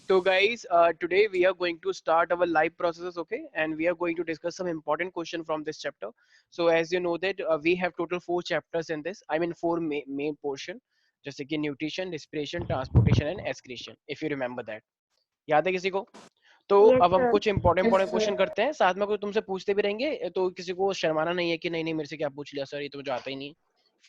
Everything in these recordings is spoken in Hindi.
So guys, today we are going to start our live processes, okay? And we are going to discuss some important question from this chapter. So as you know that we have total 4 chapters in this. I mean 4 main portion, जैसे कि nutrition, respiration, transportation and excretion. If you remember that. याद है किसी को? तो Yes, अब हम sir. कुछ important Yes, important sir. Question करते हैं, साथ में कोई तुमसे पूछते भी रहेंगे, तो किसी को शर्माना नहीं है कि नहीं नहीं मेरे से क्या पूछ लिया सर, ये तो मुझे आता ही नहीं,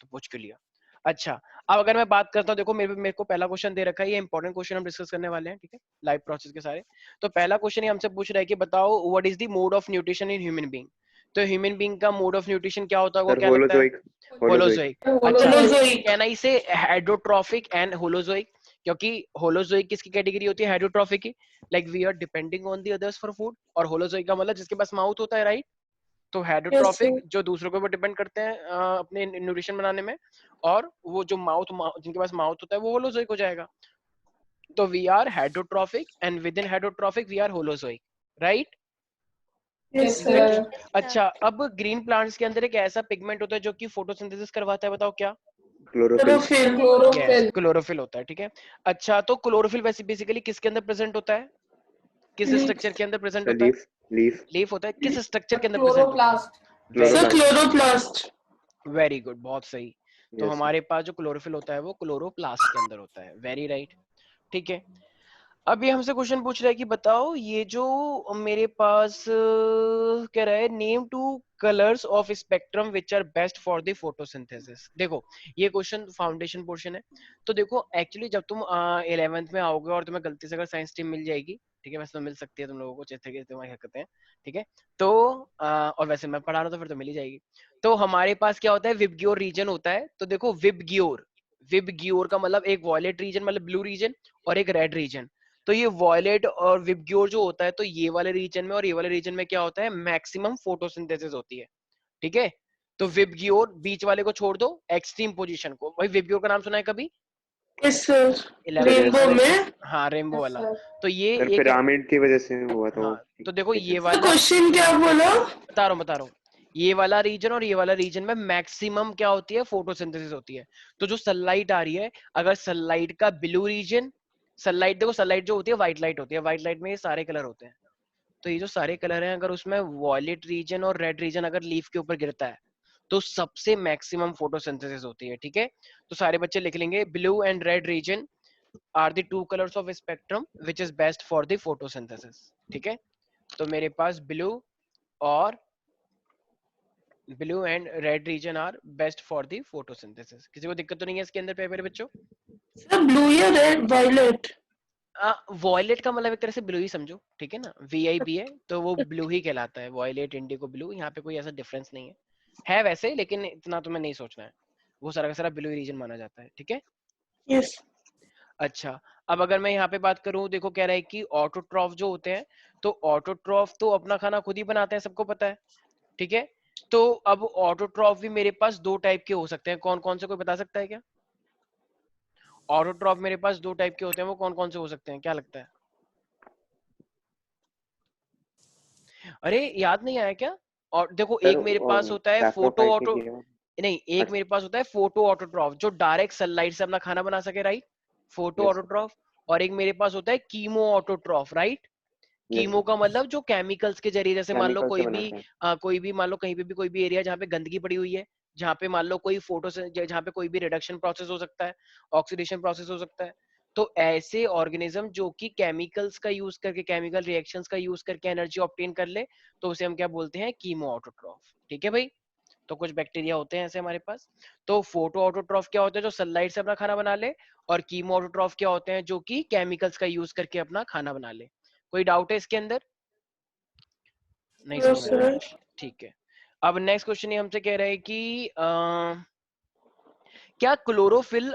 तो पूछ क्यों लिया। अच्छा, अब अगर मैं बात करता हूँ, देखो मेरे को पहला क्वेश्चन दे रखा है, ये इंपॉर्टेंट क्वेश्चन हम डिस्कस करने वाले हैं, ठीक है, लाइव प्रोसेस के सारे। तो पहला क्वेश्चन ये हमसे पूछ रहा है कि बताओ what is the mode of nutrition in human being. तो ह्यूमन बीइंग का मोड ऑफ न्यूट्रिशन क्या होता होगा, सर क्या लगता है? होलोजोइक। अच्छा, Holozoic. Can I say hydrotrophic and holozoic, क्योंकि होलोजोइक किसकी कैटेगरी होती है? हाइड्रोट्रॉफिक की, like we are depending on the others for food, और होलोजोइक का मतलब जिसके पास माउथ होता है, राइट? तो Yes, हाइड्रोट्रॉफिक sir. जो दूसरों के ऊपर डिपेंड करते हैं अपने न्यूट्रिशन बनाने में, और वो जो जिनके पास माउथ होता है वो होलोजोइक हो जाएगा। तो we are heterotrophic and within heterotrophic we are holozoic, right? Yes, Yes, sir. sir. अच्छा, अब ग्रीन प्लांट्स के अंदर एक ऐसा पिगमेंट होता है जो कि फोटोसिंथेसिस करवाता है, बताओ क्या? क्लोरोफिल। Chlorophyll. यस, क्लोरोफिल होता है, ठीक है। अच्छा, तो क्लोरोफिल वैसे बेसिकली किसके अंदर प्रेजेंट होता है, किस Leaf. स्ट्रक्चर के अंदर प्रेजेंट सर होता है? लीफ लीफ होता है, किस स्ट्रक्चर के अंदर प्रेजेंट होता है? Sir, chloroplast. chloroplast. Very good, बहुत सही। तो यस हमारे पास जो क्लोरोफिल होता है वो क्लोरोप्लास्ट के अंदर होता है, वेरी राइट, ठीक है। अब ये हमसे क्वेश्चन पूछ रहा है कि बताओ ये जो मेरे पास कह रहा है name to colours of spectrum which are best for the photosynthesis. देखो ये क्वेश्चन फाउंडेशन पोर्शन है, तो देखो एक्चुअली जब तुम 11th में आओगे और तुम्हें गलती से अगर साइंस टीम मिल जाएगी, ठीक है, वैसे तो मिल सकती है तुम लोगों को, जैसे कि तुम्हारी हरकतें हैं, ठीक है, तो और वैसे मैं पढ़ा रहा हूँ तो फिर तो मिल ही जाएगी। तो हमारे पास क्या होता है, विबग्योर रीजन होता है। तो देखो विबग्योर का मतलब एक वॉयलेट रीजन मतलब ब्लू रीजन, और एक रेड रीजन। तो ये वॉयलेट और विबग्योर जो होता है, तो ये वाले रीजन में और ये वाले रीजन में क्या होता है, मैक्सिमम फोटोसिंथेसिस होती है, ठीक है। तो विबग्योर बीच वाले को छोड़ दो, एक्सट्रीम पोजीशन को, भाई विबग्योर का नाम सुना है कभी? Yes, sir. 11th Rainbow में, में. हाँ रेनबो Yes, वाला। sir. तो ये सर एक, पिरामिड की वजह से हुआ था वो। हाँ, तो देखो ये Sir, वाला, question क्या बोला? बता रहा हूँ, ये वाला रीजन और ये वाला रीजन में मैक्सिमम क्या होती है, फोटोसिंथेसिस होती है। तो जो सनलाइट आ रही है, अगर सनलाइट का ब्लू रीजन, सनलाइट देखो, सनलाइट जो होती है व्हाइट लाइट होती है, व्हाइट लाइट में ये सारे कलर होते हैं। तो ये जो सारे कलर हैं, अगर उसमें वॉयलेट रीजन और रेड रीजन अगर लीफ के ऊपर गिरता है, तो सबसे मैक्सिमम फोटोसिंथेसिस होती है, ठीक है। तो सारे बच्चे लिख लेंगे, blue and red region are the two colours of spectrum which is best for the photosynthesis, ठीक है। तो मेरे पास और blue and red region are best for the photosynthesis. किसी को दिक्कत तो नहीं है इसके अंदर पे मेरे बच्चों? Sir, blue या red? Violet. वॉयलेट का मतलब एक तरह से ब्लू ही समझो, ठीक है ना, VIB है तो वो ब्लू ही कहलाता है, वॉयलेट इंडिगो ब्लू, यहाँ पे कोई ऐसा डिफरेंस नहीं है वैसे, लेकिन इतना तुम्हें नहीं सोचना है, वो सारा का सारा ब्लू रीजन माना जाता है, ठीक है। Yes. अच्छा, अब अगर मैं यहाँ पे बात करूँ, देखो कह रहा है कि ऑटोट्रॉफ जो होते हैं, तो ऑटोट्रॉफ तो अपना खाना खुद ही बनाते हैं, सबको पता है, ठीक है। तो अब ऑटोट्रॉफ भी मेरे पास 2 टाइप के हो सकते हैं, कौन कौन से, कोई बता सकता है क्या? ऑटोट्रॉफ मेरे पास 2 टाइप के होते हैं, वो कौन कौन से हो सकते हैं, क्या लगता है? अरे याद नहीं आया क्या? और देखो सर एक मेरे पास होता है फोटो सैप्रोफाइट ऑटो, ने किया। नहीं एक मेरे पास होता है फोटो ऑटोट्रॉफ जो डायरेक्ट सनलाइट से अपना खाना बना सके, राइट, फोटो यस ऑटोट्रॉफ। और एक मेरे पास होता है chemo autotroph, right. Yes chemo का मतलब जो केमिकल्स के जरिए, जैसे मान लो केमिकल से बनाते हैं। कोई भी मान लो कहीं पे भी कोई भी एरिया जहाँ पे गंदगी पड़ी हुई है, जहाँ पे मान लो कोई फोटो से, जहाँ पे कोई भी रिडक्शन प्रोसेस हो सकता है, ऑक्सीडेशन प्रोसेस हो सकता है, तो ऐसे ऑर्गेनिज्म जो कि केमिकल्स का यूज करके, केमिकल रिएक्शंस का यूज करके एनर्जी ऑब्टेन कर ले, तो उसे हम क्या बोलते हैं, कीमो ऑटोट्रॉफ, ठीक है भाई। तो कुछ बैक्टीरिया होते हैं ऐसे हमारे पास। तो फोटो ऑटोट्रॉफ क्या होते हैं, जो सनलाइट से अपना खाना बना ले, और कीमो ऑटोट्रॉफ क्या होते हैं, जो कि केमिकल्स का यूज करके अपना खाना बना ले। कोई डाउट है इसके अंदर? नहीं No, समझ में आया, sir. ठीक है। अब नेक्स्ट क्वेश्चन ये हमसे कह रहा है कि क्या chlorophyll,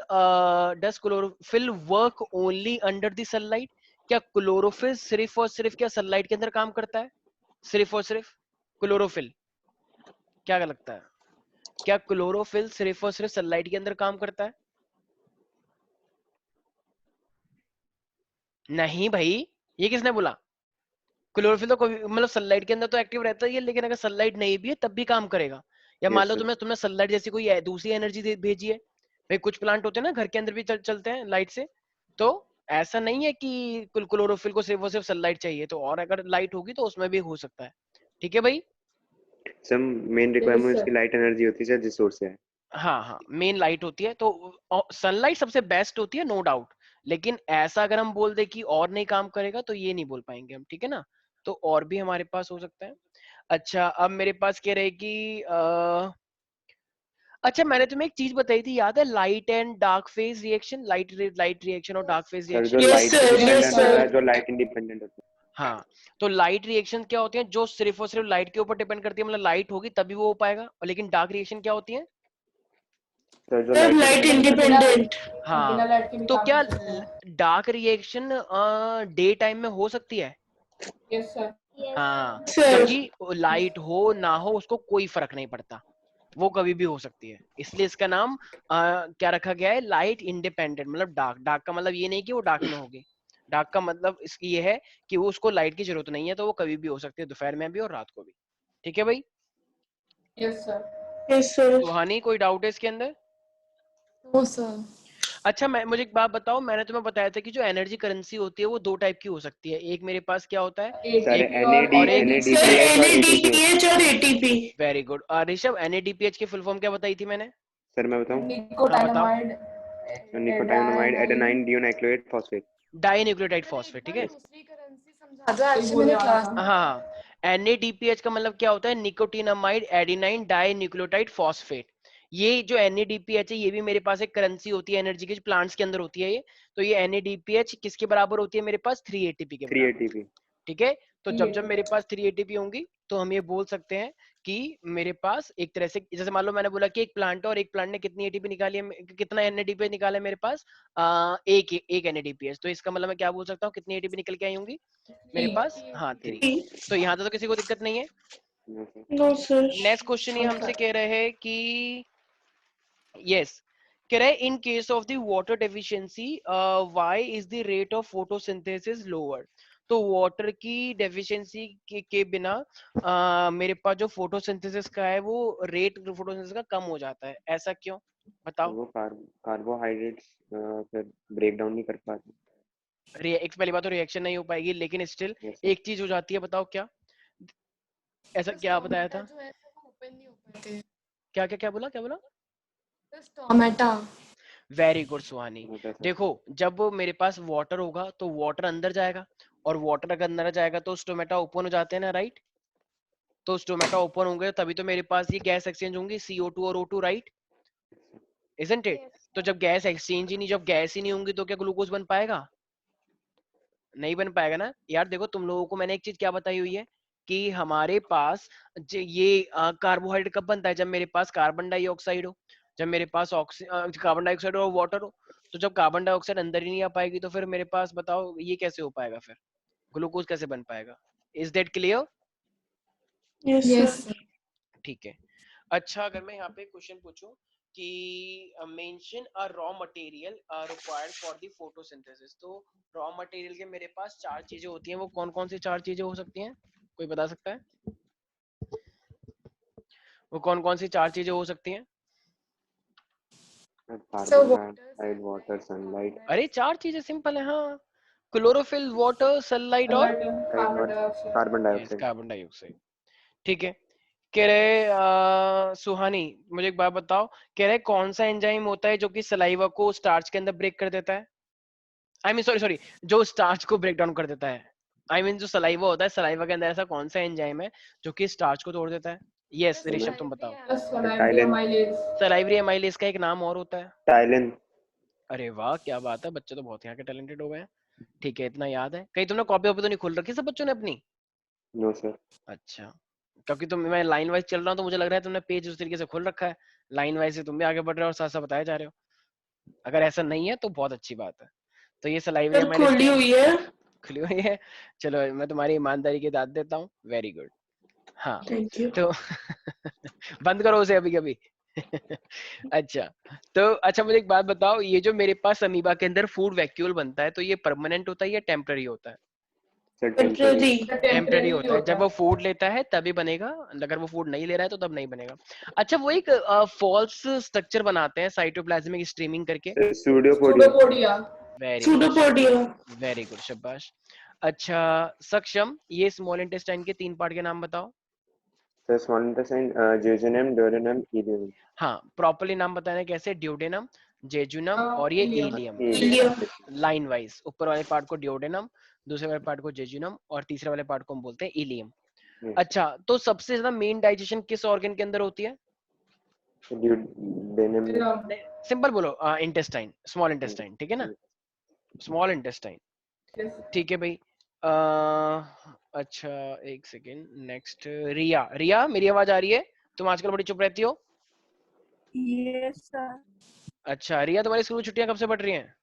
does chlorophyll work only under the sunlight? क्या क्लोरोफिल सिर्फ और सिर्फ क्या सनलाइट के अंदर काम करता है, सिर्फ और सिर्फ क्लोरोफिल? क्या लगता है, क्या क्लोरोफिल सिर्फ और सिर्फ सनलाइट के अंदर काम करता है? नहीं भाई, ये किसने बोला? क्लोरोफिल तो मतलब सनलाइट के अंदर तो एक्टिव रहता ही है, लेकिन अगर सनलाइट नहीं भी है तब भी काम करेगा। या मान लो सर तुमने सनलाइट जैसी कोई दूसरी एनर्जी भेजी है, भाई कुछ प्लांट होते हैं ना घर के अंदर भी चलते हैं लाइट से, तो ऐसा नहीं है कि क्लोरोफिल को सिर्फ और सिर्फ सनलाइट चाहिए, तो और अगर लाइट होगी तो उसमें भी हो सकता है। ठीक है भाई। Sir main requirement sir. उसकी लाइट एनर्जी होती है सर, जिस सोर्स से है। हाँ हाँ, मेन लाइट होती है, तो सनलाइट सबसे बेस्ट होती है, नो डाउट। लेकिन ऐसा अगर हम बोल दे कि और नहीं काम करेगा तो ये नहीं बोल पाएंगे हम, ठीक है ना। तो और भी हमारे पास हो सकता है। अच्छा, अब मेरे पास क्या रहेगी, अच्छा मैंने तुम्हें एक चीज बताई थी, याद है, light and dark phase reaction, light reaction और डार्क फेज सर जो reaction. Yes, light sir. Yes, dependent होता है, sir. जो लाइट इंडिपेंडेंट होता हाँ, तो लाइट रिएक्शन क्या होती है, जो सिर्फ और सिर्फ लाइट के ऊपर डिपेंड करती है, मतलब लाइट होगी तभी वो हो पाएगा। और लेकिन डार्क रिएक्शन क्या होती है? है सर, जो Sir, light light independent. independent. हाँ, तो क्या डार्क रिएक्शन डे टाइम में हो सकती है? Yes, sir. हाँ, Sir. जबकि लाइट हो ना हो उसको कोई फर्क नहीं पड़ता, वो कभी भी हो सकती है। इसलिए इसका नाम क्या रखा गया है, लाइट इंडिपेंडेंट। मतलब डार्क, डार्क का मतलब ये नहीं कि वो डार्क में होगी, डार्क का मतलब इसकी ये है कि वो उसको लाइट की जरूरत नहीं है, तो वो कभी भी हो सकती है, दोपहर में भी और रात को भी। ठीक है भाई। Yes, sir. Yes, sir. सुहानी, कोई डाउट है इसके अंदर? No, sir. अच्छा, मैं मुझे एक बात बताओ, मैंने तुम्हें बताया था कि जो एनर्जी करेंसी होती है वो दो टाइप की हो सकती है। एक मेरे पास क्या होता है, सर एक NAD और एक Sir, NADPH और ATP। NADPH और ATP. Very good. Rishabh, NADPH की फुल फॉर्म क्या बताई थी मैंने? सर मैं बताऊं? हाँ बताओ। Nicotinamide adenine dinucleotide phosphate. Dinucleotide phosphate, ठीक है। दूसरी करेंसी समझा आज मैंने क्लास में। हाँ, NADPH का मतलब क्या होता है, nicotinamide adenine dinucleotide phosphate. ये जो NADPH है ये भी मेरे पास एक करेंसी होती है एनर्जी की, प्लांट्स के अंदर होती है ये। तो ये NADPH किसके बराबर होती है मेरे पास, 3 ATP के 3 बराबर। ATP। ठीक है, तो जब मेरे पास 3 ATP होंगी तो हम ये बोल सकते हैं कि मेरे पास एक तरह से, जैसे मान लो मैंने बोला कि एक प्लांट है और एक प्लांट ने कितनी ATP निकाली है, कितना NADPH निकाला है मेरे पास, एक NADPH। तो इसका मतलब मैं क्या बोल सकता हूँ, कितनी ATP निकल के आई होंगी मेरे पास? हाँ, 3। तो यहाँ तो किसी को दिक्कत नहीं है। No, sir. नेक्स्ट क्वेश्चन ये हमसे कह रहे हैं कि यस, कह रहे हैं in case of the water deficiency why is the rate of photosynthesis lower. तो वाटर की डेफिशिएंसी के बिना मेरे पास जो फोटोसिंथेसिस का है वो रेट फोटोसिंथेसिस का कम हो जाता है, ऐसा क्यों, बताओ। वो कार्बोहाइड्रेट्स फिर ब्रेक डाउन नहीं कर पाते। एक पहली बात तो रिएक्शन नहीं हो पाएगी, लेकिन स्टिल यस सर। एक चीज हो जाती है, बताओ क्या, ऐसा क्या बताया था, क्या क्या क्या बोला, क्या बोला? टोमेटो। वेरी गुड सुहानी। होता है सर। देखो, जब मेरे पास वाटर होगा तो वाटर अंदर जाएगा, और वाटर अगर अंदर जाएगा तो स्टोमेटा ओपन हो जाते हैं ना, राइट। तो स्टोमेटा ओपन होंगे तभी तो मेरे पास ये गैस एक्सचेंज होंगी, CO2 और O2, राइट, इजंट इट? तो जब गैस एक्सचेंज ही नहीं, जब गैस ही नहीं होंगी तो क्या ग्लूकोज बन पाएगा? नहीं बन पाएगा ना यार। देखो तुम लोगों को मैंने एक चीज क्या बताई हुई है कि हमारे पास ये कार्बोहाइड्रेट कब बनता है, जब मेरे पास कार्बन डाइऑक्साइड हो, जब मेरे पास कार्बन डाइऑक्साइड और वाटर हो। तो जब कार्बन डाइऑक्साइड अंदर ही नहीं आ पाएगी तो फिर मेरे पास बताओ ये कैसे हो पाएगा, फिर ग्लूकोज कैसे बन पाएगा? Is that clear? Yes, sir. ठीक है। अच्छा, अगर मैं यहाँ पे क्वेश्चन पूछूं कि mention a raw material required for the photosynthesis, तो रॉ मटेरियल के मेरे पास 4 चीजें होती हैं, वो कौन कौन सी 4 चीजें हो सकती हैं, कोई बता सकता है? वो कौन कौन सी 4 चीजें हो सकती हैं? So, carbon dioxide, water, sunlight अरे 4 चीजें सिंपल है, हाँ, क्लोरोफिल, वाटर, सनलाइट और carbon yes, dioxide. Carbon dioxide. ठीक है। कह रहे सुहानी, मुझे एक बात बताओ, कह रहे कौन सा एंजाइम होता है जो कि सलाइवा को स्टार्च के अंदर ब्रेक कर देता है, आई मीन सॉरी सॉरी, जो स्टार्च को ब्रेक डाउन कर देता है, आई मीन जो सलाइवा होता है, सलाइवा के अंदर ऐसा कौन सा एंजाइम है जो कि स्टार्च को तोड़ देता है? यस ऋषभ, तुम बताओ। टाइलिन। सलाइवरी एमाइलेज का एक नाम और होता है। टाइलिन। अरे वाह, क्या बात है, बच्चे तो बहुत यहाँ के टैलेंटेड हो गए हैं। ठीक है, इतना याद है। कहीं तुमने कॉपी वॉपी तो नहीं खोल रखी सब बच्चों ने अपनी? No sir. अच्छा, क्योंकि तुम, मैं लाइन वाइज चल रहा हूँ तो मुझे लग रहा है तुमने पेज उस तरीके से खोल रखा है, लाइन वाइज से तुम भी आगे बढ़ रहे हो और साथ साथ बताए जा रहे हो। अगर ऐसा नहीं है तो बहुत अच्छी बात है। तो ये सलाइवरी सर एमाइलेज खोली हुई है। खुली हुई है। चलो, मैं तुम्हारी ईमानदारी की दाद देता हूँ, वेरी गुड। हाँ, थैंक यू। तो बंद करो उसे अभी कभी। अच्छा, तो अच्छा मुझे एक बात बताओ, ये जो मेरे पास अमीबा के अंदर फूड वैक्यूल बनता है तो ये परमानेंट होता है या टेम्पररी होता है? Sir temporary. टेम्पररी होता है, जब वो फूड लेता है तभी बनेगा, अगर वो फूड नहीं ले रहा है तो तब नहीं बनेगा। अच्छा, वो एक फॉल्स स्ट्रक्चर बनाते हैं साइटोप्लाज्मिक स्ट्रीमिंग करके, सूडोपोडिया। Pseudopodia. वेरी गुड, शाबाश। अच्छा सक्षम, ये स्मॉल इंटेस्टाइन के 3 पार्ट के नाम बताओ। Sir small intestine jejunum, duodenum, ileum. हाँ प्रॉपर्ली नाम बताना कैसे, ड्यूडेनम, जेजुनम और ये इलियम। Ileum. लाइन वाइज, ऊपर वाले पार्ट को ड्यूडेनम, दूसरे वाले पार्ट को जेजुनम और तीसरे वाले पार्ट को हम बोलते हैं इलियम। अच्छा तो सबसे ज्यादा मेन डाइजेशन किस ऑर्गन के अंदर होती है? डुओडेनम। सिंपल बोलो, इंटेस्टाइन, स्मॉल इंटेस्टाइन, ठीक है ना, स्मॉल इंटेस्टाइन, ठीक है भाई। अच्छा एक सेकेंड, नेक्स्ट रिया। रिया मेरी आवाज आ रही है? तुम आजकल बड़ी चुप रहती हो। Yes sir. अच्छा रिया, तुम्हारी स्कूल छुट्टियां कब से पड़ रही हैं?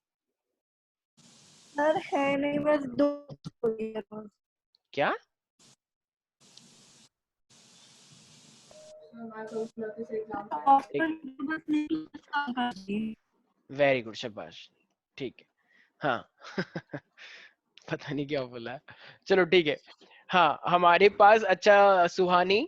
सर है नहीं, बस 2 हो गई है बस। क्या? आफ्टर बस क्लास काम करती है। वेरी गुड, शाबाश, ठीक है। हाँ पता नहीं क्या बोला है, चलो ठीक है। हाँ हमारे पास, अच्छा सुहानी,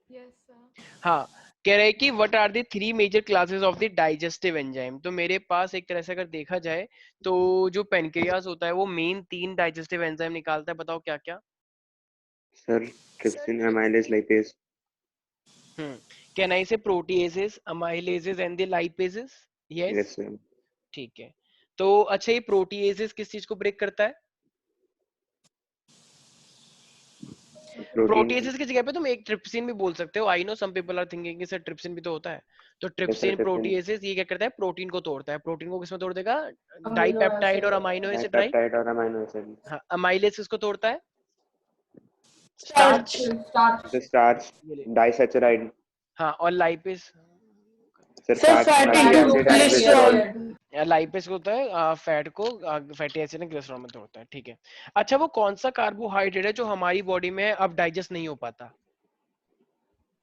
यस सर। हाँ कह रहे हैं कि what are the 3 major classes of the digestive enzyme. तो मेरे पास एक तरह से अगर देखा जाए तो जो पेनक्रियास होता है वो मेन 3 डाइजेस्टिव एंजाइम निकालता है, बताओ क्या क्या? Sir trypsin, amylase, lipase. Can I say proteases, amylases and the lipases? Yes, yes sir. ठीक है। तो अच्छा ये प्रोटीएसेस किस चीज को ब्रेक करता है? प्रोटीन। प्रोटीएसेस की जगह पे तुम एक ट्रिप्सिन भी बोल सकते हो। I know some people are thinking कि सर ट्रिप्सिन भी तो होता है। तो ट्रिप्सिन प्रोटीएसेस ये क्या करता है, प्रोटीन को तोड़ता है। प्रोटीन को किसमें तोड़ देगा? डाइपेप्टाइड और अमीनो एसिड, राइट? डाइपेप्टाइड और अमीनो एसिड। हाँ, अमाइलेज किसको तोड़ता है? स्टार्च। स्टार्च, डाइसैचराइड। हाँ, और lipase? Sir sir fat, fatty fatty acid, acid and cholesterol. Glycerol. Lipase को होता है फैट को, फैटी एसिड एंड ग्लिसरॉल में तोड़ता है, ठीक है। अच्छा वो कौन सा कार्बोहाइड्रेट है जो हमारी बॉडी में अब डाइजेस्ट नहीं हो पाता?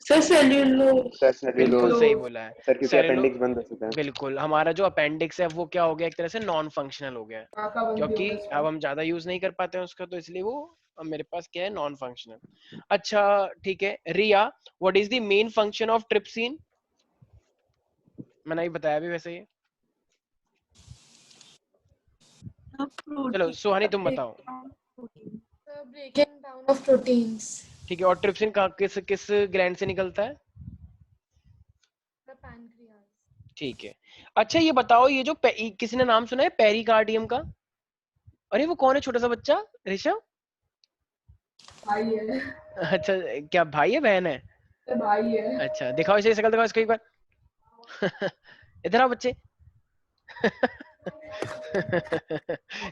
Sir cellulose. सर बिल्कुल सेल्यूलोज। सही बोला है। सर क्योंकि सेरेलो, अपेंडिक्स बंद हो चुका है। बिल्कुल, हमारा जो अपेंडिक्स है वो क्या हो गया, एक तरह से नॉन फंक्शनल हो गया है, क्योंकि अब हम ज्यादा यूज नहीं कर पाते हैं उसका, तो इसलिए वो अब मेरे पास क्या है, नॉन फंक्शनल। अच्छा ठीक है Riya, what is the main function of trypsin? मैंने अभी बताया भी वैसे ही। चलो सुहानी तुम बताओ। Sir breaking down of proteins. ठीक है, और ट्रिप्सिन का किस किस ग्लैंड से निकलता है? The pancreas. ठीक है। अच्छा ये बताओ, ये जो किसी ने नाम सुना है पेरिकार्डियम का? अरे वो कौन है छोटा सा बच्चा, ऋषभ? भाई है। अच्छा, क्या भाई है बहन है? भाई है। अच्छा दिखाओ इसे, शक्ल दिखाओ इसको एक बार इधर आओ बच्चे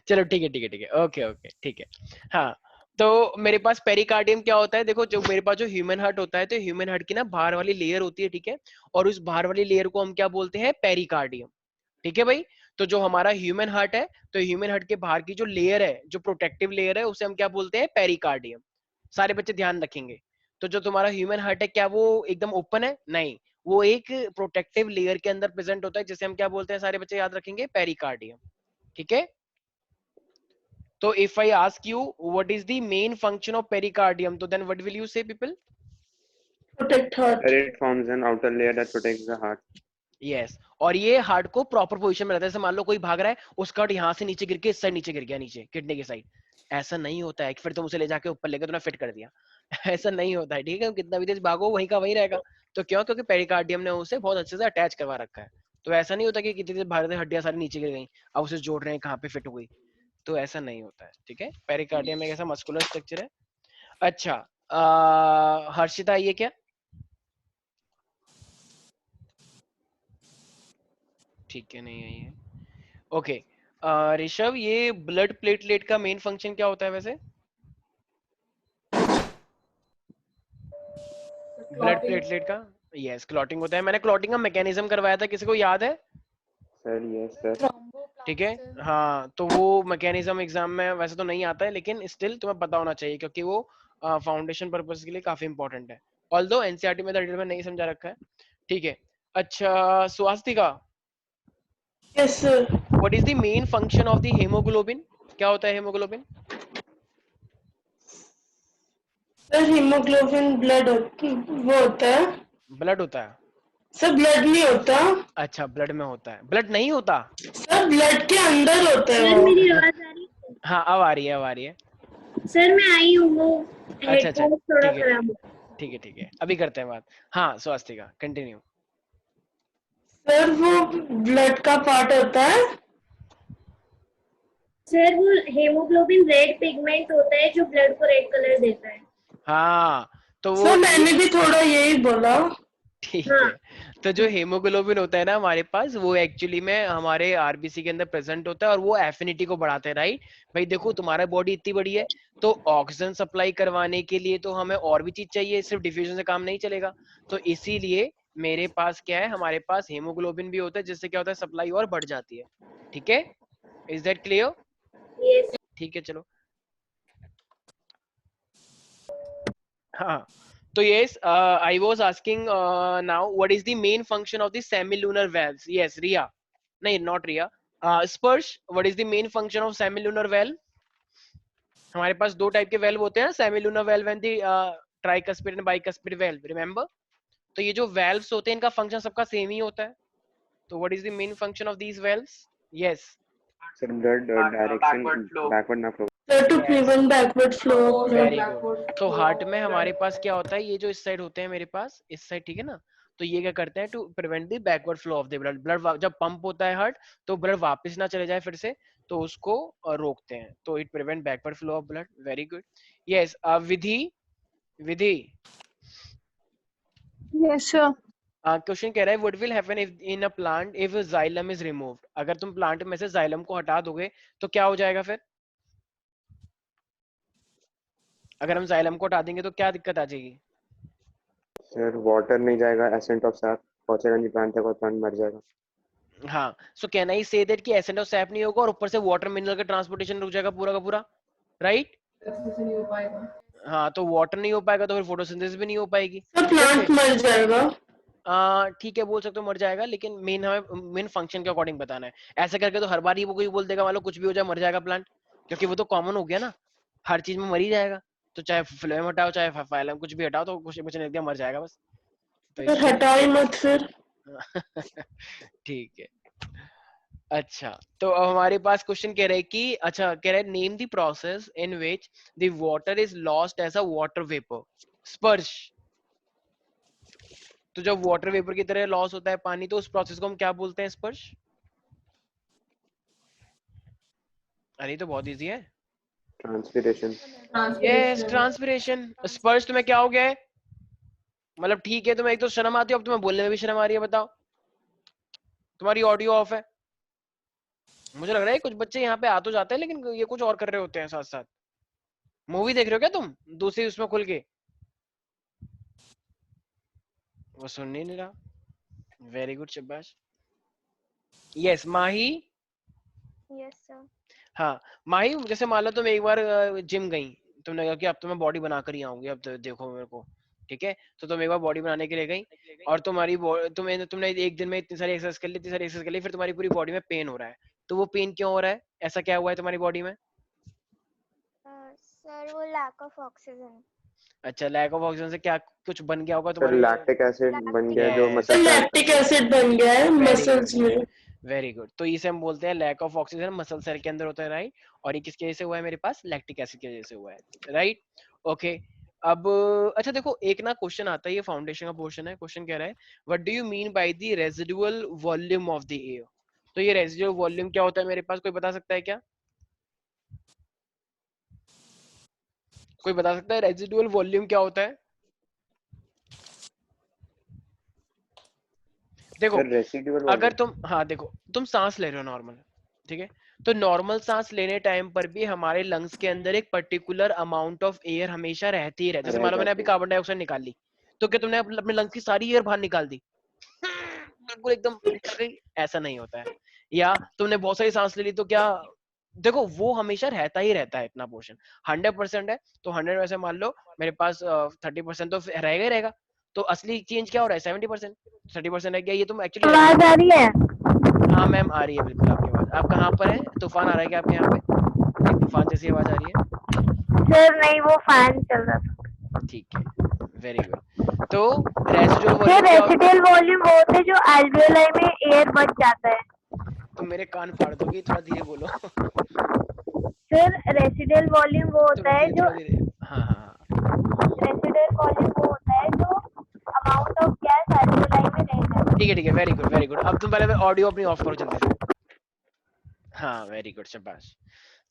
चलो ठीक है ठीक है ठीक है, ओके ओके ठीक है। हाँ तो मेरे पास पेरिकार्डियम क्या होता है, देखो जो मेरे पास जो ह्यूमन हार्ट होता है, तो ह्यूमन हार्ट की ना बाहर वाली लेयर होती है, ठीक है, और उस बाहर वाली लेयर को हम क्या बोलते हैं, पेरिकार्डियम, ठीक है भाई। तो जो हमारा ह्यूमन हार्ट है, तो ह्यूमन हार्ट के बाहर की जो लेयर है, जो प्रोटेक्टिव लेयर है, उसे हम क्या बोलते हैं, पेरिकार्डियम। सारे बच्चे ध्यान रखेंगे। तो जो तुम्हारा ह्यूमन हार्ट है, क्या वो एकदम ओपन है? नहीं, वो एक प्रोटेक्टिव लेयर के अंदर प्रेजेंट होता है, जिसे हम क्या बोलते हैं, सारे बच्चे याद रखेंगे, पेरिकार्डियम, ठीक है। तो if I ask you what is the main function of pericardium, तो देन व्हाट विल यू से people? Protect heart. It forms an outer layer that protects the heart. Yes, और ये हार्ट को प्रॉपर पोजीशन में रहता है। जैसे मान लो कोई भाग रहा है, उसका हार्ट यहाँ से नीचे गिर के इस साइड नीचे गिर गया, नीचे किडनी की साइड। ऐसा नहीं होता है कि फिर तुम उसे ले जाके ऊपर लेके तुमने फिट कर दिया ऐसा नहीं होता है, ठीक है, कितना भी तेज भागो वहीं का वहीं रहेगा। तो क्यों? क्योंकि पेरिकार्डियम ने उसे बहुत अच्छे से अटैच करवा रखा है। तो ऐसा नहीं होता कि कितनी देर भाग रहे हड्डियां सारी नीचे गिर गई, अब उसे जोड़ रहे हैं कहाँ पे फिट हो गई, तो ऐसा नहीं होता है, ठीक है। पेरिकार्डियम एक ऐसा मस्कुलर स्ट्रक्चर है। अच्छा हर्षिता ये क्या? ठीक है, नहीं है ये, ओके। ऋषभ ये ब्लड प्लेटलेट का मेन फंक्शन क्या होता है वैसे? ब्लड प्लेटलेट का, यस क्लॉटिंग होता है। मैंने क्लॉटिंग का मैकेनिज्म करवाया था, किसी को याद है? Sir yes sir. ठीक है, हाँ तो वो मैकेनिज्म एग्जाम में वैसे तो नहीं आता है, लेकिन स्टिल तुम्हें पता होना चाहिए, क्योंकि वो फाउंडेशन पर्पस के लिए काफी इंपॉर्टेंट है। ऑल्दो एनसीईआरटी में डिटेल में नहीं समझा रखा है, ठीक है। अच्छा Swastika, yes sir. What is the main function of the haemoglobin? क्या होता है हेमोग्लोबिन? सर हीमोग्लोबिन ब्लड वो होता है। ब्लड होता है, सर ब्लड नहीं होता अच्छा ब्लड में होता है, ब्लड नहीं होता। सर, ब्लड के अंदर होता है सर वो। मेरी आवाज आ रही है? हाँ अब आ रही है, अब आ रही है। सर मैं आई हूँ, वो अच्छा अच्छा हेडफोन थोड़ा ठीक है खराब है। ठीक है ठीक है, अभी करते हैं बात। हाँ स्वास्तिका कंटिन्यू। सर वो ब्लड का पार्ट होता है। सर वो हेमोग्लोबिन रेड पिगमेंट होता है जो ब्लड को रेड कलर देता है। हाँ तो वो सर मैंने भी थोड़ा यही बोला। ठीक हाँ। है। तो जो हेमोग्लोबिन होता है ना हमारे पास, वो एक्चुअली में हमारे आरबीसी के अंदर प्रेजेंट होता है और वो एफिनिटी को बढ़ाते हैं, राइट। भाई देखो तुम्हारा बॉडी इतनी बड़ी है, तो ऑक्सीजन सप्लाई करवाने के लिए तो हमें और भी चीज चाहिए, सिर्फ डिफ्यूजन से काम नहीं चलेगा। तो इसीलिए मेरे पास क्या है, हमारे पास हेमोग्लोबिन भी होता है, जिससे क्या होता है, सप्लाई और बढ़ जाती है। ठीक है, इज दैट क्लियर? यस। ठीक है चलो। हाँ तो yes, I was asking now what is the main function of the semilunar valves? Yes, Ria. नहीं, not Ria. Sparsh, what is the main function of semilunar valve? हमारे पास दो टाइप के वेल्व होते हैं, semilunar valve and the tricuspid and bicuspid valve. Remember? तो ये जो valves होते हैं इनका फंक्शन सबका सेम ही होता है। तो what is the main function of these valves? Yes. Sir blood direction backward ना flow. Sir to prevent backward flow of very blood. Good. तो हार्ट में हमारे पास क्या होता है, ये जो इस साइड होते हैं मेरे पास, इस साइड, ठीक है ना। तो ये क्या करते हैं, to prevent the backward flow of the blood. Blood जब पंप होता है हार्ट, तो ब्लड वापस ना चले जाए फिर से, तो उसको रोकते हैं। तो it prevent backward flow of blood. Very good. Yes Vidhi, Vidhi yes sir. Question कह रहा है what will happen if in a plant if xylem is removed. अगर तुम प्लांट में से जाइलम को हटा दोगे तो क्या हो जाएगा फिर? अगर हम जाइलम को हटा देंगे तो क्या दिक्कत आ जाएगी? सर वाटर नहीं जाएगा, एसेंट ऑफ सैप पहुंचेगा नहीं प्लांट तक और प्लांट मर जाएगा। हाँ, so can I say that कि एसेंट ऑफ सैप नहीं होगा और ऊपर से वाटर मिनरल का ट्रांसपोर्टेशन रुक जाएगा पूरा का पूरा, राइट? हाँ, तो वाटर नहीं हो पाएगा तो फिर फोटोसिंथेसिस भी नहीं हो पाएगी। सर प्लांट मर जाएगा। ठीक है, बोल सकते हो मर जाएगा, लेकिन मेन हमें मेन फंक्शन के अकॉर्डिंग बताना है। ऐसे करके तो हर बार ही वो कोई बोल देगा मान लो कुछ भी हो जाए मर जाएगा प्लांट, क्योंकि वो तो कॉमन हो गया ना, हर चीज में मर ही जाएगा। तो चाहे फ्लोएम हटाओ चाहे फाइलम कुछ भी हटाओ, तो कुछ नहीं दिया मर जाएगा बस। तो सर हटाओ ही मत फिर। ठीक है। अच्छा, तो अब हमारे पास क्वेश्चन कह रहे हैं कि, अच्छा कह रहे हैं name the process in which the water is lost as a water vapour. Sparsh. तो जब वाटर वेपर की तरह लॉस होता है पानी, तो उस प्रोसेस को हम क्या बोलते हैं स्पर्श? अरे तो बहुत इजी है। ट्रांसपिरेशन। Yes, transpiration. स्पर्श तुम्हें क्या हो गया है? मतलब ठीक है, तुम्हें एक तो शर्म आती है, अब तुम्हें बोलने में भी शर्म आ रही है। बताओ, तुम्हारी ऑडियो ऑफ है। मुझे लग रहा है कुछ बच्चे यहाँ पे आ तो जाते हैं, लेकिन ये कुछ और कर रहे होते हैं साथ साथ। मूवी देख रहे हो क्या तुम दूसरी उसमें खुल के? वो सुन ही नहीं रहा। वेरी गुड शाबाश। यस माही। Yes sir. हाँ माही, जैसे मान लो तुम एक बार जिम गई, तुमने कहा कि अब तो मैं बॉडी बना कर ही आऊंगी, अब तो देखो मेरे को, ठीक है। तो तुम एक बार बॉडी बनाने के लिए गई और तुमने एक दिन में इतनी सारी एक्सरसाइज कर ली, इतनी सारी एक्सरसाइज कर ली, फिर तुम्हारी पूरी बॉडी में पेन हो रहा है। तो वो पेन क्यों हो रहा है? ऐसा क्या हुआ है तुम्हारी बॉडी में? सर वो लैक ऑफ ऑक्सीजन। अच्छा, लैक ऑफ ऑक्सीजन से क्या कुछ बन गया होगा सर तुम्हारी? लैक्टिक एसिड बन गया जो Yes. Sir muscle lactic acid बन गया है मसल्स में। Very good. तो इसे हम बोलते हैं lack of oxygen, muscle cell के अंदर होता है, राइट। और ये किसकी वजह से हुआ है मेरे पास? लैक्टिक एसिड की वजह से हुआ है, राइट। ओके। अब अच्छा देखो, एक ना क्वेश्चन आता है, ये फाउंडेशन का पोर्शन है। क्वेश्चन कह रहा है what do you mean by the residual volume of the air. तो ये रेजिडुअल वॉल्यूम क्या होता है मेरे पास, कोई बता सकता है क्या? कोई बता सकता है रेजिडुअल वॉल्यूम क्या होता है? देखो रेसिडुअल अगर तुम, हाँ देखो, तुम सांस ले रहे हो नॉर्मल, ठीक है। तो नॉर्मल सांस लेने टाइम पर भी हमारे लंग्स के अंदर एक पर्टिकुलर अमाउंट ऑफ एयर हमेशा रहती ही रहती है। जैसे मान लो मैंने अभी कार्बन डाइऑक्साइड निकाल ली, तो क्या तुमने अपने लंग्स की सारी एयर बाहर निकाल दी? बिल्कुल एकदम निकल गई? ऐसा नहीं होता है। या तुमने बहुत सारी सांस ले ली, तो क्या, देखो वो हमेशा रहता ही रहता है इतना पोर्शन। 100% है तो 100 में से मान लो मेरे पास 30% तो रहेगा ही रहेगा। तो असली चेंज क्या हो रहा है? 70%। 30% रह गया। ये तुम एक्चुअली आवाज आ रही है? हाँ मैम आ रही है बिल्कुल आपकी आवाज। आप कहाँ पर हैं? तूफान आ रहा है क्या आपके यहाँ पे? एक तूफान जैसी आवाज आ रही है। सर नहीं, वो फैन चल रहा था। ठीक है, वेरी गुड। तो रेसिडुअल सर वॉल्यूम क्या होता रेसिडुअल वॉल्यूम वो होते हैं जो एल्वियोलाई में एयर बच जाता है। है? तुम मेरे कान फाड़ दोगी, थोड़ा धीरे बोलो। सर रेसिडुअल वॉल्यूम वो होता है जो थोड़ा धीरे। हाँ हाँ हाँ, रेसिडुअल वॉल्यूम वो होता है जो अमाउंट ऑफ गैस एल्वियोलाई में रह जाता है। ठीक है, वेरी गुड वेरी गुड। अब तुम पहले ऑडियो अपनी ऑफ करो जल्दी से। हाँ वेरी गुड, शाबाश।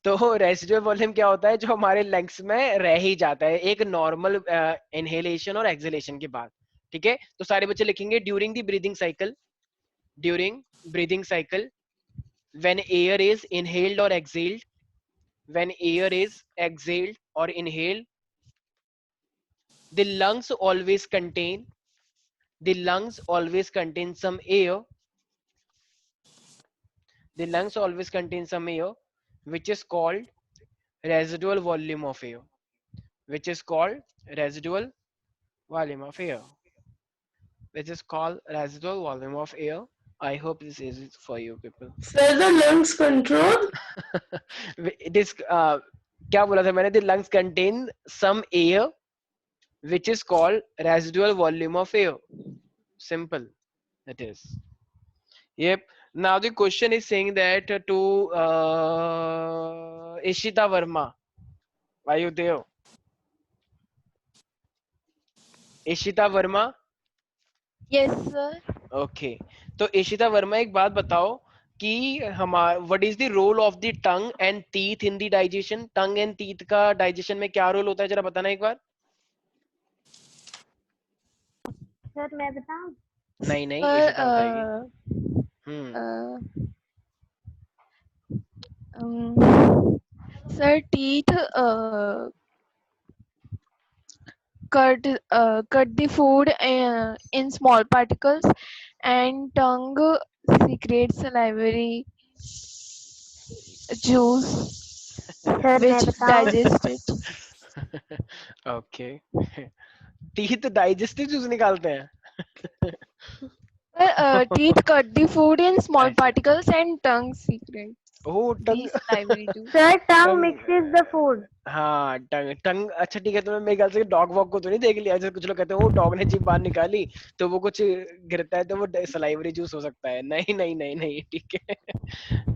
तो रेसिडुअल वॉल्यूम क्या होता है? जो हमारे लंग्स में रह ही जाता है एक नॉर्मल इनहेलेशन और एक्सहेलेशन के बाद। ठीक है, तो सारे बच्चे लिखेंगे during the breathing cycle, during breathing cycle, when air is inhaled or exhaled, when air is exhaled or inhaled, the lungs always contain, the lungs always contain some air, the lungs always contain some air, which is called residual volume of air, which is called residual volume of air, which is called residual volume of air. I hope this is it for you people. Sir, the lungs control. It is क्या बोला था मैंने? The lungs contain some air which is called residual volume of air. Simple it is. Yep. Now the question is saying that to Ishita Verma, are you there? Ishita Verma. Yes, sir. Okay. तो इशिता वर्मा एक बात बताओ कि हमारा what is the role of the tongue and teeth in the digestion? Tongue and teeth का डाइजेशन में क्या रोल होता है, जरा बताना एक बार। सर मैं बताऊं? नहीं नहीं, Sir, इशिता बताएगी। sir, teeth cut the food in small particles, and tongue secretes salivary juice sir मैं which बताऊं? digest it. Okay. Teeth digestive juice निकालते हैं। Teeth cut the food in small अच्छा। particles, and tongue secretes oh the tongue. salivary juice. Sir tongue tongue. Mixes the food. हाँ टंग टंग। अच्छा ठीक है, तुमने मेरे ख्याल से डॉग वॉग को तो नहीं देख लिया? जैसे कुछ लोग कहते हैं वो डॉग ने जीभ बाहर निकाली तो वो कुछ गिरता है तो वो सलाइवरी जूस हो सकता है। नहीं नहीं नहीं नहीं, ठीक है।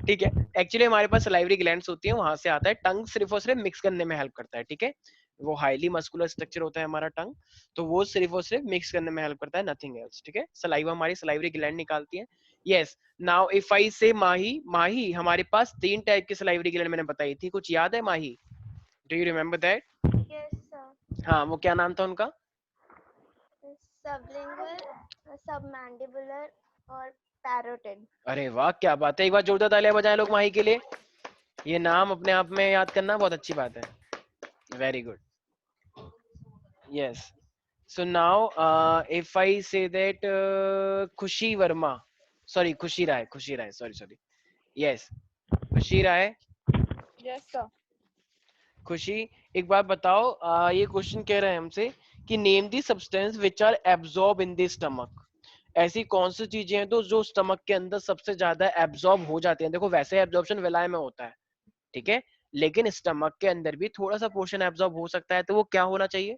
ठीक है, एक्चुअली हमारे पास सलाइवरी ग्लैंड्स होती है, वहां से आता है। टंग सिर्फ और सिर्फ मिक्स करने में हेल्प करता है। ठीक है, वो हाईली मस्कुलर स्ट्रक्चर होता है हमारा टंग, तो वो सिर्फ और सिर्फ मिक्स करने में हेल्प करता है, नथिंग एल्स। ठीक है, सलाइवा हमारी सलाइवरी ग्लैंड निकालती है। यस, नाउ इफ आई से माही, माही हमारे पास 3 टाइप की सलाइवरी ग्लैंड मैंने बताई थी, कुछ याद है Mahi? Do you remember that? Yes sir. हाँ, वो क्या नाम था उनका? सबलिंगुअल, सबमैंडिबुलर और पैरोटिड। अरे वाह, क्या बात है! एक बार जोरदार तालियां बजाएं लोग माही के लिए। ये नाम अपने आप में याद करना बहुत अच्छी बात है। Very good. Yes, so now if I say that खुशी वर्मा, sorry खुशी राय, खुशी राय, sorry yes, खुशी राय। Yes, sir. खुशी एक बात बताओ, ये क्वेश्चन कह रहे हैं हमसे कि name the substance which are absorb in the stomach. ऐसी कौन सी चीजें हैं तो जो स्टमक के अंदर सबसे ज्यादा एब्जॉर्ब हो जाती हैं? देखो वैसे एब्जॉर्प्शन विलाय में होता है, ठीक है, लेकिन स्टमक के अंदर भी थोड़ा सा पोर्शन एब्जॉर्ब हो सकता है, तो वो क्या होना चाहिए?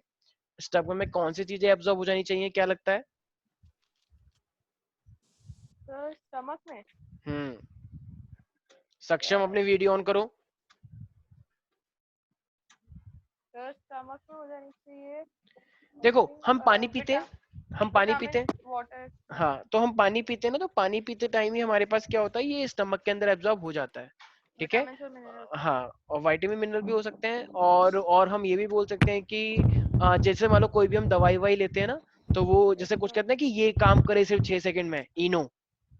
स्टमक में कौन सी चीजें एब्जॉर्ब हो जानी चाहिए, क्या लगता है? Sir, stomach में? सक्षम अपनी वीडियो ऑन करो। Sir, stomach में हो जानी चाहिए। देखो हम पानी पीते हैं, हम पानी Vitamin, पीते हैं, water. हाँ, तो हम पानी पीते हैं ना, तो पानी पीते टाइम ही हमारे पास क्या होता है, ये स्टमक के अंदर एब्जॉर्ब हो जाता है। ठीक है, Vitamins और minerals. हाँ, और विटामिन मिनरल भी हो सकते हैं, और हम ये भी बोल सकते हैं कि जैसे मान लो कोई भी हम दवाई वाई लेते हैं ना, तो वो जैसे कुछ कहते हैं कि ये काम करे सिर्फ 6 सेकंड में, इनो,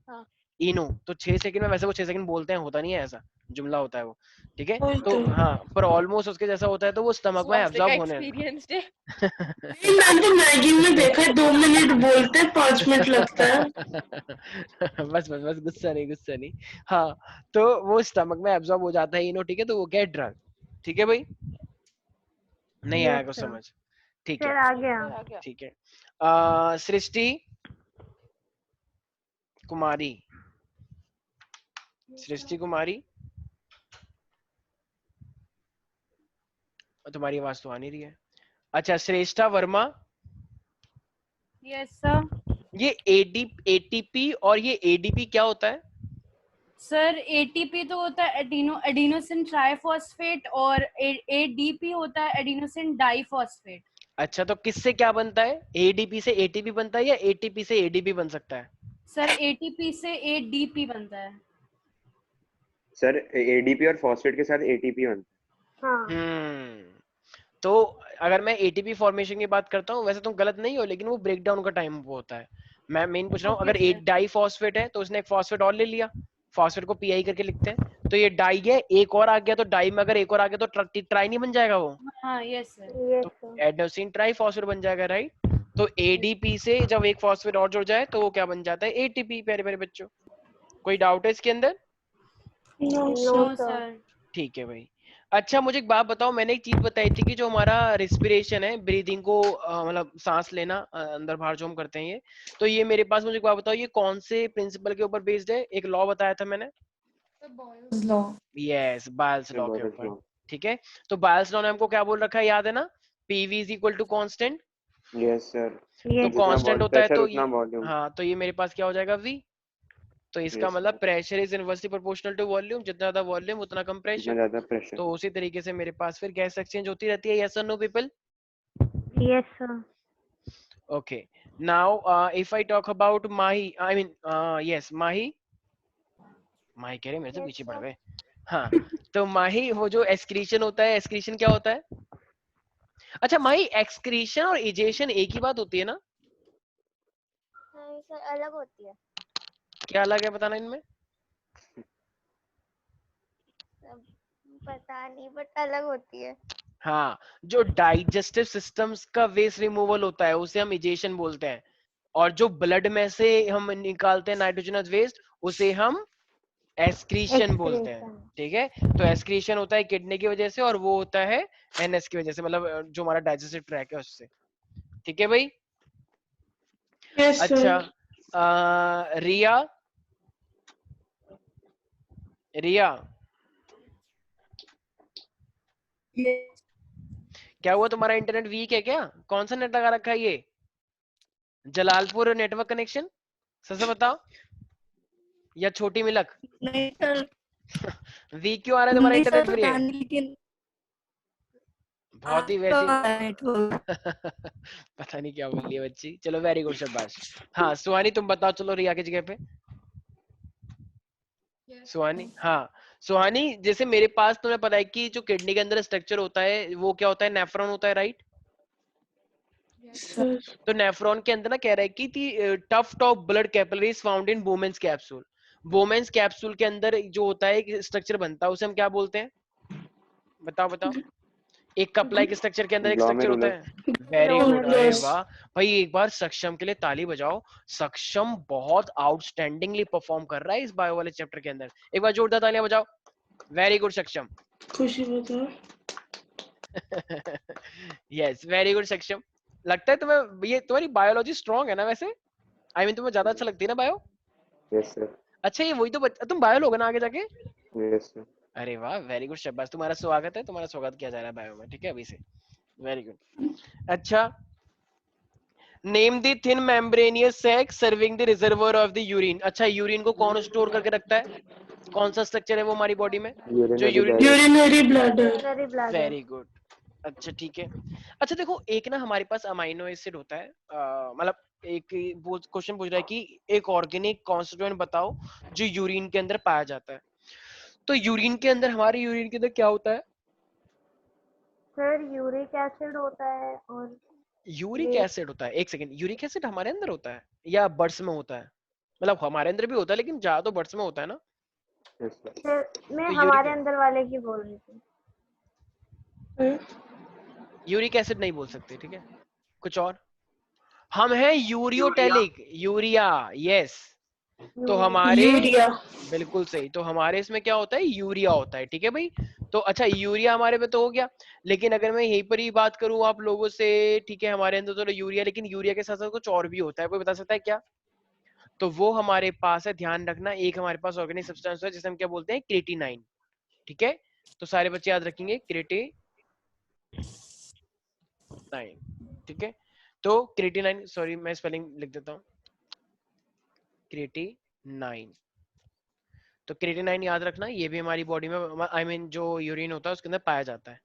हाँ। इनो, तो 6 सेकंड में, वैसे वो 6 सेकंड बोलते हैं, होता नहीं है ऐसा, जुमला होता है वो। ठीक है, वही तो तो। हाँ, पर ऑलमोस्ट उसके जैसा होता है, तो वो स्टमक में एब्जॉर्ब होने experienced है। नहीं, मैंने तो मैगी में देखा है 2 मिनट बोलते हैं 5 मिनट लगता है। बस बस बस, गुस्सा नहीं, गुस्सा नहीं। हाँ, तो वो स्टमक में एब्जॉर्ब हो जाता है इनो, ठीक है, तो वो क्या है, ड्रग। ठीक है भाई, नहीं आया कुछ समझ? ठीक है, सर आ गया। आ गया। ठीक है। सृष्टि कुमारी, सृष्टि कुमारी, तुम्हारी आवाज तो आ नहीं रही है। अच्छा, श्रेष्ठा वर्मा, यस सर। ये एटीपी और ये एडीपी क्या होता है? सर एटीपी तो होता है एडिनोसिन ट्राइफॉस्फेट और एडीपी होता है एडिनोसिन डाइफॉस्फेट। अच्छा, तो किससे क्या बनता है? एडीपी से एटीपी बनता है या एटीपी से एडीपी बन सकता है? सर एटीपी से एडीपी बनता है। सर एडीपी और फॉस्फेट के साथ एटीपी बनता हाँ तो अगर मैं एटीपी फॉर्मेशन की बात करता हूँ, वैसे तुम गलत नहीं हो, लेकिन वो ब्रेक डाउन का टाइम वो होता है। मैं मेन पूछ रहा हूँ, ओके अगर एक सर। डाइफॉस्फेट है तो उसने एक फॉस्फेट और ले लिया, फॉस्फेट को पीआई करके लिखते हैं, तो ये डाई है, एक और आ गया, तो डाई में अगर एक और आ गया तो ट्राई नहीं बन जाएगा वो? हाँ यस सर। यस तो सर एडेनोसिन ट्राइफॉस्फेट बन जाएगा, राइट? तो एडीपी से जब एक फॉस्फेट और जुड़ जाए तो वो क्या बन जाता है? एटीपी। प्यारे प्यारे बच्चों, कोई डाउट है इसके अंदर? No no sir sir. ठीक है भाई। अच्छा, मुझे एक बात बताओ, मैंने एक चीज बताई थी कि जो हमारा रिस्पिरेशन है, ब्रीदिंग को मतलब सांस लेना, अंदर बाहर जो हम करते हैं ये, तो ये मेरे पास, मुझे एक बात बताओ, ये कौन से प्रिंसिपल के ऊपर बेस्ड है? एक लॉ बताया था मैंने। The Boyle's law. यस, बायल्स है। लॉ के बॉयल्स ऊपर। लॉ। ठीक है, तो बायल्स लॉ ने हमको क्या बोल रखा है, याद है ना? PV is equal to constant. Yes sir. तो यस जितना कांस्टेंट होता है प्रेशर तो उतना ये, वॉल्यूम। हाँ, तो ये मेरे पास क्या हो जाएगा? वी। तो इसका यस मतलब sir. Pressure is inversely proportional to volume, जितना ज्यादा वॉल्यूम उतना कम जितना प्रेशर। ज्यादा प्रेशर। तो उसी तरीके से मेरे पास फिर गैस एक्सचेंज होती रहती है। यस और know people? Yes sir Okay. Now, if I talk about Mahi, I mean, yes, Mahi, Mahi कह रहे मेरे से यस पीछे पड़ सर गए। हाँ, तो माही, वो जो एक्सक्रीशन होता है, एक्सक्रीशन क्या होता है? अच्छा माही, एक्सक्रीशन और इजेशन एक ही बात होती है ना? नहीं सर अलग होती है। क्या अलग है, बताना इनमें। सब पता नहीं बट अलग होती है। हाँ, जो डाइजेस्टिव सिस्टम्स का वेस्ट रिमूवल होता है उसे हम इजेशन बोलते हैं, और जो ब्लड में से हम निकालते हैं नाइट्रोजनस वेस्ट, उसे हम एस्क्रीशन बोलते हैं। एक्सक्रीशन ठीक है, तो एस्क्रीशन होता है किडनी की वजह से, और वो होता है एनएस की वजह से, मतलब जो हमारा डाइजेस्टिव ट्रैक है उससे। ठीक है भाई। यस अच्छा, सर। रिया, रिया क्या हुआ, तुम्हारा इंटरनेट वीक है क्या? कौन सा नेट लगा रखा है ये? Jalalpur network connection? सच से बताओ, या छोटी मिलक? नहीं सर वीक क्यों आ रहा है तुम्हारा नहीं सर इंटरनेट फिर ये? पता नहीं लेकिन बहुत ही आपका वैसी नेटवर्क पता नहीं क्या बोल रही है बच्ची। चलो, वेरी गुड, शाबाश। हाँ सुहानी, तुम बताओ, चलो रिया की जगह पे। Yes. सुहानी, हाँ सुहानी, जैसे मेरे पास तुम्हें पता है कि जो किडनी के अंदर स्ट्रक्चर होता है वो क्या होता है? नेफ्रॉन होता है, राइट? Yes. सर। तो नेफ्रॉन के अंदर ना कह रहा है कि tuft of blood capillaries found in Bowman's capsule. Bowman's capsule के अंदर जो होता है स्ट्रक्चर बनता है, उसे हम क्या बोलते हैं? बताओ बताओ। एक कपला एक स्ट्रक्चर के अंदर एक स्ट्रक्चर होता ग्लोमेरुलस। है। वेरी गुड, अरे ग्लोमेरुलस। वाह भाई, एक बार सक्षम के लिए ताली बजाओ। सक्षम बहुत आउटस्टैंडिंगली परफॉर्म कर रहा है इस बायो वाले चैप्टर के अंदर। एक बार जोरदार तालियां बजाओ। वेरी गुड सक्षम। खुशी बताओ। यस, वेरी गुड सक्षम। लगता है तुम्हें ये तुम्हारी बायोलॉजी स्ट्रांग है ना वैसे? आई मीन तुम्हें ज्यादा अच्छा लगती है ना बायो? Yes sir. अच्छा, ये वही तो तुम बायो लोगे ना आगे जाके? Yes sir. अरे वाह, वेरी गुड, शाबाश, तुम्हारा स्वागत है, तुम्हारा स्वागत किया जा रहा है बायो में। ठीक है, अभी से। Very good. अच्छा, name the thin membranous sac serving the reservoir of the urine. अच्छा, यूरिन को कौन स्टोर करके रखता है? कौन सा स्ट्रक्चर है वो हमारी बॉडी में जो urinary urine? Bag. Urinary bladder. Urinary bladder very good. अच्छा ठीक है। अच्छा देखो, एक ना हमारे पास अमाइनो एसिड होता है, मतलब एक क्वेश्चन पूछ रहा है कि एक ऑर्गेनिक कॉन्स्टिट्यूएंट बताओ जो यूरिन के अंदर पाया जाता है। तो यूरिन के अंदर, हमारे यूरिन के अंदर क्या होता है? सर यूरिक एसिड होता है और यूरिक वेट एसिड होता है। एक सेकंड, यूरिक एसिड हमारे अंदर होता है या बर्ड्स में होता है? मतलब हमारे अंदर भी होता है, लेकिन ज्यादा तो बर्ड्स में होता है ना? Yes sir. सर मैं तो हमारे अंदर वाले की बोल रही थी। यूरिक एसिड नहीं बोल सकते, ठीक है, कुछ और। हम हैं यूरियोटेलिक, यूरिया, यस। तो हमारे, यूरिया। बिल्कुल सही, तो हमारे इसमें क्या होता है? यूरिया होता है। ठीक है भाई। तो अच्छा, यूरिया हमारे पे तो हो गया, लेकिन अगर मैं यहीं पर ही बात करूं आप लोगों से, ठीक है, हमारे अंदर तो यूरिया, लेकिन यूरिया के साथ साथ कुछ और भी होता है, कोई बता सकता है क्या? तो वो हमारे पास है, ध्यान रखना, एक हमारे पास ऑर्गेनिक सब्सटेंस है जिसे हम क्या बोलते हैं? क्रेटिनाइन। ठीक है, तो सारे बच्चे याद रखेंगे क्रेटिनाइन। ठीक है, तो क्रिएटिनाइन, सॉरी मैं स्पेलिंग लिख देता हूँ, क्रिएटिनाइन। तो क्रिएटिनाइन याद रखना, ये भी हमारी बॉडी में आई मीन जो यूरिन होता है उसके अंदर पाया जाता है,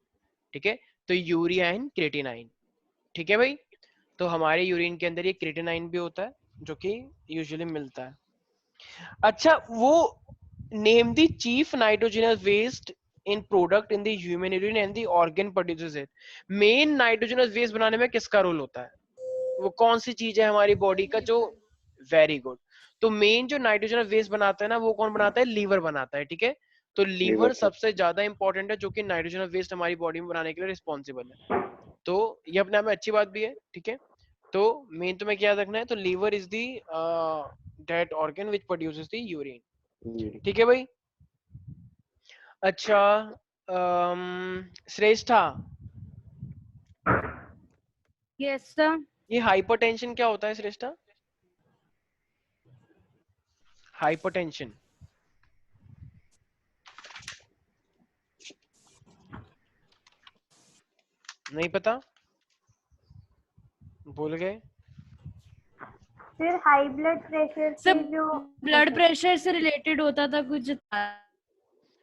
ठीक है। तो यूरिया एंड क्रिएटिनाइन, ठीक है भाई। तो हमारे यूरिन के अंदर ये क्रिएटिनाइन भी होता है जो कि यूजुअली मिलता है। अच्छा, वो name the chief nitrogenous waste in product in the human urine and the organ produces it. Main nitrogenous waste बनाने में किसका रोल होता है? वो कौन सी चीज है हमारी बॉडी का जो, वेरी गुड। तो मेन जो नाइट्रोजनस वेस्ट बनाता है ना, वो कौन बनाता है? लीवर बनाता है, ठीक है। तो लीवर सबसे ज्यादा इंपॉर्टेंट है जो कि नाइट्रोजनस वेस्ट हमारी बॉडी में बनाने के लिए रिस्पॉन्सिबल है। तो ये अपने आप में अच्छी बात भी है, ठीक है। तो मेन तुम्हें क्या रखना है, तो liver is the that organ which produces the urine, ठीक है भाई। अच्छा श्रेष्ठा, यस सर। ये हाइपरटेंशन क्या होता है श्रेष्ठा? हाइपरटेंशन नहीं पता, भूल गए? फिर हाई ब्लड प्रेशर से सब जो ब्लड प्रेशर से रिलेटेड होता था कुछ।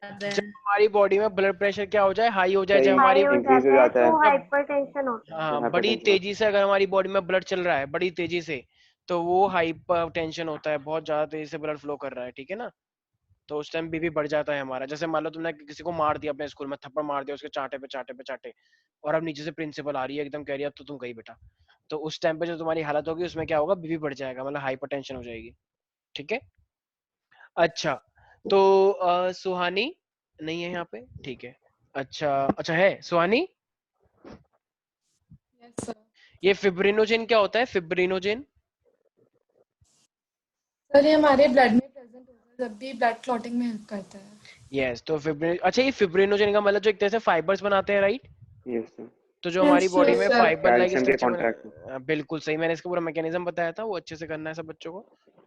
जब हमारी बॉडी में ब्लड प्रेशर क्या हो जाए, हाई हो जाए, जब हाई हमारी हो increase हो जाता है जाता है। तो हाइपरटेंशन होता है। हाँ बड़ी Hypertension। तेजी से अगर हमारी बॉडी में ब्लड चल रहा है बड़ी तेजी से, तो वो हाइपरटेंशन होता है, बहुत ज्यादा तेजी से ब्लड फ्लो कर रहा है, ठीक है ना। तो उस टाइम बीपी बढ़ जाता है हमारा। जैसे मान लो तुमने किसी को मार दिया अपने स्कूल में, थप्पड़ मार दिया उसके चाटे पे चाटे पे चाटे, और अब नीचे से प्रिंसिपल आ रही है एकदम कह रही है अब तो तुम गई बेटा, तो उस टाइम पे जो तुम्हारी हालत होगी उसमें क्या होगा, बीपी बढ़ जाएगा, मतलब हाइपरटेंशन हो जाएगी, ठीक है। अच्छा, तो सुहानी नहीं है यहाँ पे, ठीक है। अच्छा अच्छा है सुहानी, Yes, sir. ये फिब्रिनोजेन क्या होता है? फिब्रिनोजेन सर ये हमारे ब्लड में प्रेजेंट होता है जब भी ब्लड क्लॉटिंग में हेल्प करता है। यस, तो फिब्रिन, अच्छा ये फिब्रिनोजेन का मतलब जो एक तरह से फाइबर्स बनाते हैं, राइट? Yes, sir। तो जो हमारी Yes, बॉडी yes, में sir। फाइबर लाइक कैल्शियम के स्ट्रक्चर कॉन्ट्रैक्ट। बिल्कुल सही, मैंने इसका पूरा मैकेनिज्म बताया था, वो अच्छे से करना है सब बच्चों को,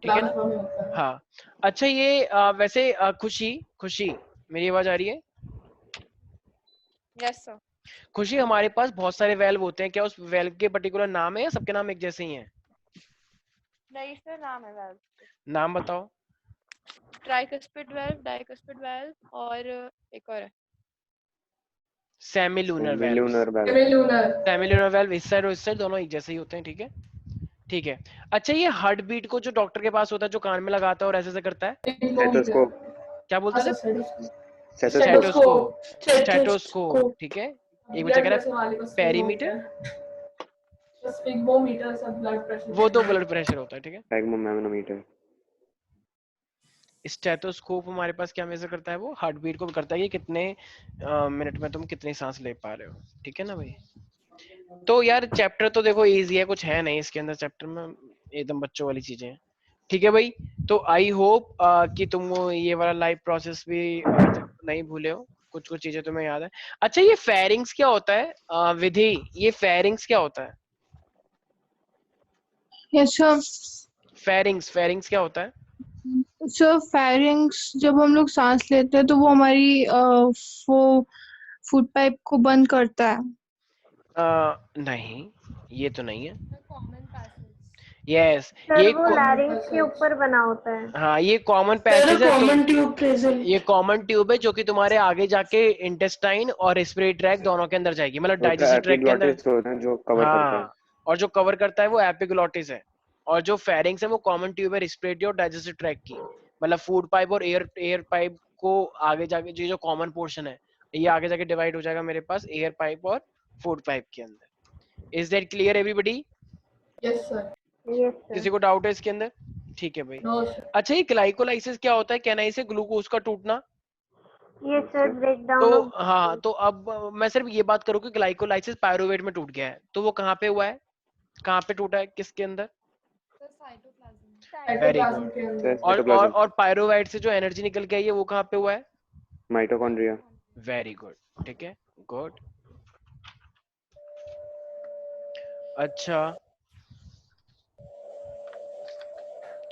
ठीक है ना। हाँ, अच्छा ये वैसे खुशी, खुशी मेरी आवाज आ रही है? Yes sir. खुशी, हमारे पास बहुत सारे वेल्व होते हैं, क्या उस वेल्व के पर्टिकुलर नाम है या सबके नाम एक जैसे ही हैं? नहीं सर, नाम है वेल्व, नाम बताओ। ट्राइकस्पिड वेल्व, डाइकस्पिड वेल्व और एक और है। सेमिलूनर वेल्व, Semilunar valve। सेमिलूनर वेल्व इस साइड और इस साइड दोनों एक जैसे ही होते हैं, ठीक है, ठीक है। अच्छा ये हार्ट बीट को जो डॉक्टर के पास होता है, जो कान में लगाता है और ऐसे ऐसे करता है, Stethoscope। क्या बोलते हैं? Stethoscope। स्टेटोस्कोप, ठीक है। एक बच्चा कह रहा है पेरीमीटर, वो तो ब्लड प्रेशर होता है, ठीक है। Sphygmomanometer। स्टेटोस्कोप हमारे पास क्या मेजर करता है? वो हार्ट बीट को करता है कि कितने मिनट में तुम कितनी सांस ले पा रहे हो, ठीक है ना भाई। तो यार चैप्टर तो देखो इजी है, कुछ है नहीं इसके अंदर चैप्टर में, एकदम बच्चों वाली चीजें हैं, ठीक है भाई। तो आई होप कि तुम ये वाला लाइव प्रोसेस भी नहीं भूले हो, कुछ कुछ चीजें तुम्हें याद है। अच्छा ये फेरिंग्स क्या होता है विधि, ये फेरिंग्स क्या होता है? Yes sir. फेरिंग्स, फेरिंग्स क्या होता है? सर फेरिंग्स जब हम लोग सांस लेते हैं तो वो हमारी वो फूड पाइप को बंद करता है। नहीं, ये तो नहीं है। Common passage. यस, सर ये वो लैरिंक्स के ऊपर बना होता है। हाँ ये कॉमन पैसेज है, कॉमन ट्यूब प्रेजेंट। ये कॉमन ट्यूब है जो कि तुम्हारे आगे जाके इंटेस्टाइन और रेस्पिरेटरी ट्रैक दोनों के अंदर जाएगी, मतलब डाइजेस्टिव ट्रैक के अंदर। एपिग्लॉटिस होता है जो कवर करता है। हाँ, और जो कवर करता है वो एपिग्लॉटिस है, और जो फेरिंग्स है वो कॉमन ट्यूब है रेस्पिरेटरी और डाइजेस्टिव ट्रैक की, मतलब फूड पाइप और एयर पाइप को आगे जाके जो कॉमन पोर्शन है ये आगे जाके डिवाइड हो जाएगा मेरे पास एयर पाइप और फूड पाइप के अंदर। Is that clear everybody? Yes sir. Yes किसी सर। को डाउट है इसके अंदर? ठीक है भाई। अच्छा ये ग्लाइकोलाइसिस क्या होता है? कहना इसे ग्लूकोज का टूटना। यस सर, ब्रेक डाउन तो ऑफ हाँ, तो अब मैं सिर्फ ये बात करूँ कि ग्लाइकोलाइसिस पायरुवेट में टूट गया है, तो वो कहाँ पे हुआ है, कहाँ पे टूटा है, किसके अंदर? Sir cytoplasm. Very good. और साइटोप्लाज्म। और पायरुवेट से जो एनर्जी निकल के आई है वो कहाँ पे हुआ है? माइटोकॉन्ड्रिया। वेरी गुड, ठीक है, गुड। अच्छा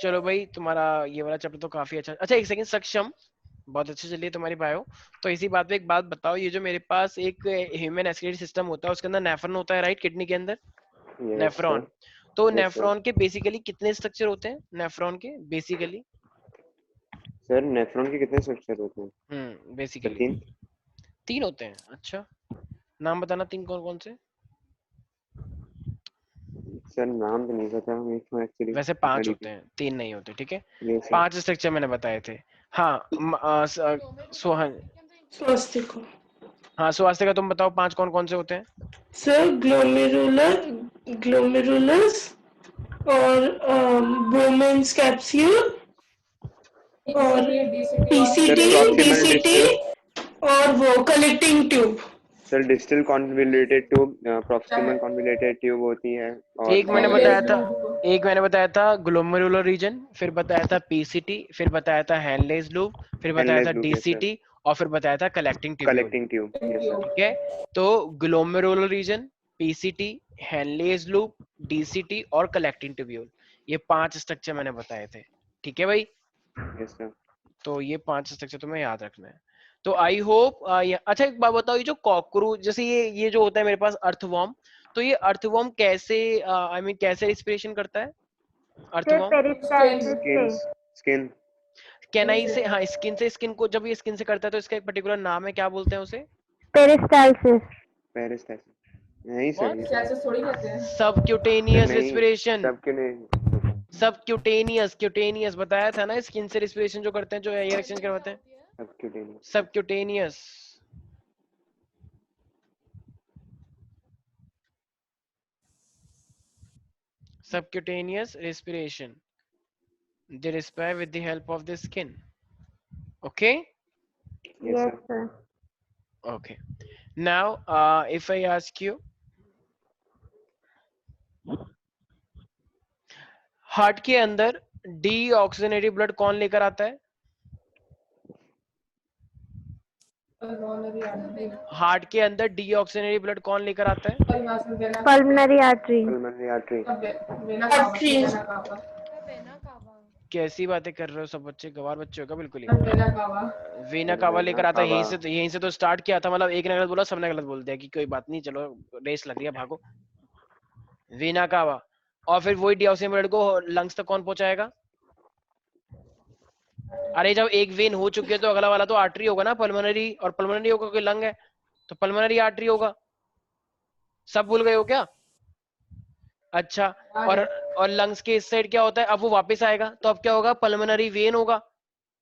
चलो भाई, तुम्हारा ये वाला चैप्टर तो काफी अच्छा। अच्छा एक सेकंड, सक्षम बहुत अच्छे चलिए तुम्हारी बायो। तो इसी बात पे एक बात बताओ, ये जो मेरे पास एक ह्यूमन एस्केलेटरी सिस्टम होता है उसके अंदर नेफ्रॉन होता है, राइट, किडनी के अंदर? Yes, nephron. sir. तो Yes, sir. नेफ्रॉन के बेसिकली कितने स्ट्रक्चर होते हैं? नेफ्रॉन के बेसिकली सर नेफ्रॉन के कितने स्ट्रक्चर होते हैं? Sir basically 3. 3 होते हैं। अच्छा, नाम बताना 3 कौन कौन से? सर नाम तो नहीं पता मेरे को एक्चुअली. वैसे 5 होते हैं, 3 नहीं होते, ठीक है? Yes, sir. 5 स्ट्रक्चर मैंने बताए थे। हाँ सोहन, स्वास्तिका हाँ स्वास्थ्य का तुम बताओ 5 कौन कौन से होते हैं? सर ग्लोमेरुलर ग्लोमेरुलस और बोमेंस कैप्सूल और पीसीटी proximal डीसीटी और वो collecting tube. Sir distal convoluted tube, proximal convoluted tube होती है. और एक मैंने बताया था ग्लोमेरुलर रीजन, फिर बताया था पीसीटी, फिर बताया था हेनलेस लूप, फिर बताया था Henle's loop, yes, sir. DCT और फिर बताया था collecting tube. Collecting tube. Yes sir. ठीक है, तो glomerular region, PCT, Henle's loop, DCT और कलेक्टिंग ट्यूब्यूल, ये 5 स्ट्रक्चर मैंने बताए थे। ठीक है भाई, यस सर. तो ये 5 स्ट्रक्चर तुम्हें याद रखना है। तो आई होप अच्छा एक बात बताओ, ये जो कॉकरोच जैसे ये जो होता है मेरे पास अर्थवॉर्म, तो ये अर्थवॉर्म कैसे आई मीन कैसे रिस्पिरेशन करता है अर्थवॉर्म? पेरिस्टाल्सिस स्किन से स्किन कैन आई से, हाँ स्किन से, स्किन को जब ये स्किन से करता है तो इसका एक पर्टिकुलर नाम है, क्या बोलते हैं उसे? पेरिस्टाल्सिस पेरिस्टाल्सिस नहीं सर. सबक्यूटेनियस नहीं, रिस्पिरेशन, सबके नहीं. सबक्यूटेनियस, क्यूटेनियस बताया था ना, स्किन से रिस्पिरेशन जो करते हैं, जो एयर एक्सचेंज करवाते हैं, subcutaneous. Subcutaneous. Subcutaneous respiration, they respire with the help of the skin. Okay, Yes, yes sir. Sir okay. Now if I ask you, heart के अंदर डीऑक्सीजनेटेड ब्लड कौन लेकर आता है? हार्ट के अंदर डीऑक्सीजनेटेड ब्लड कौन लेकर आता है? Pulmonary artery pulmonary artery. कैसी बातें कर रहे हो सब बच्चे, गवार बच्चे हो क्या बिल्कुल ही? वीना कावा लेकर आता है, यहीं से तो स्टार्ट किया था, मतलब एक ने गलत बोला सबने गलत बोल दिया कि कोई बात नहीं, चलो रेस लग रही है, भागो। वीना कावा, और फिर वही डीऑक्सीजन ब्लड को लंग्स तक कौन पहुंचाएगा? अरे जब एक वेन हो चुकी है तो अगला वाला तो आर्टरी होगा ना, पल्मोनरी, और पल्मोनरी होगा कोई लंग है तो पल्मोनरी आर्टरी होगा। सब भूल गए हो क्या? अच्छा, और लंग्स के इस साइड क्या होता है? अब वो वापस आएगा तो अब क्या होगा? पल्मोनरी वेन होगा,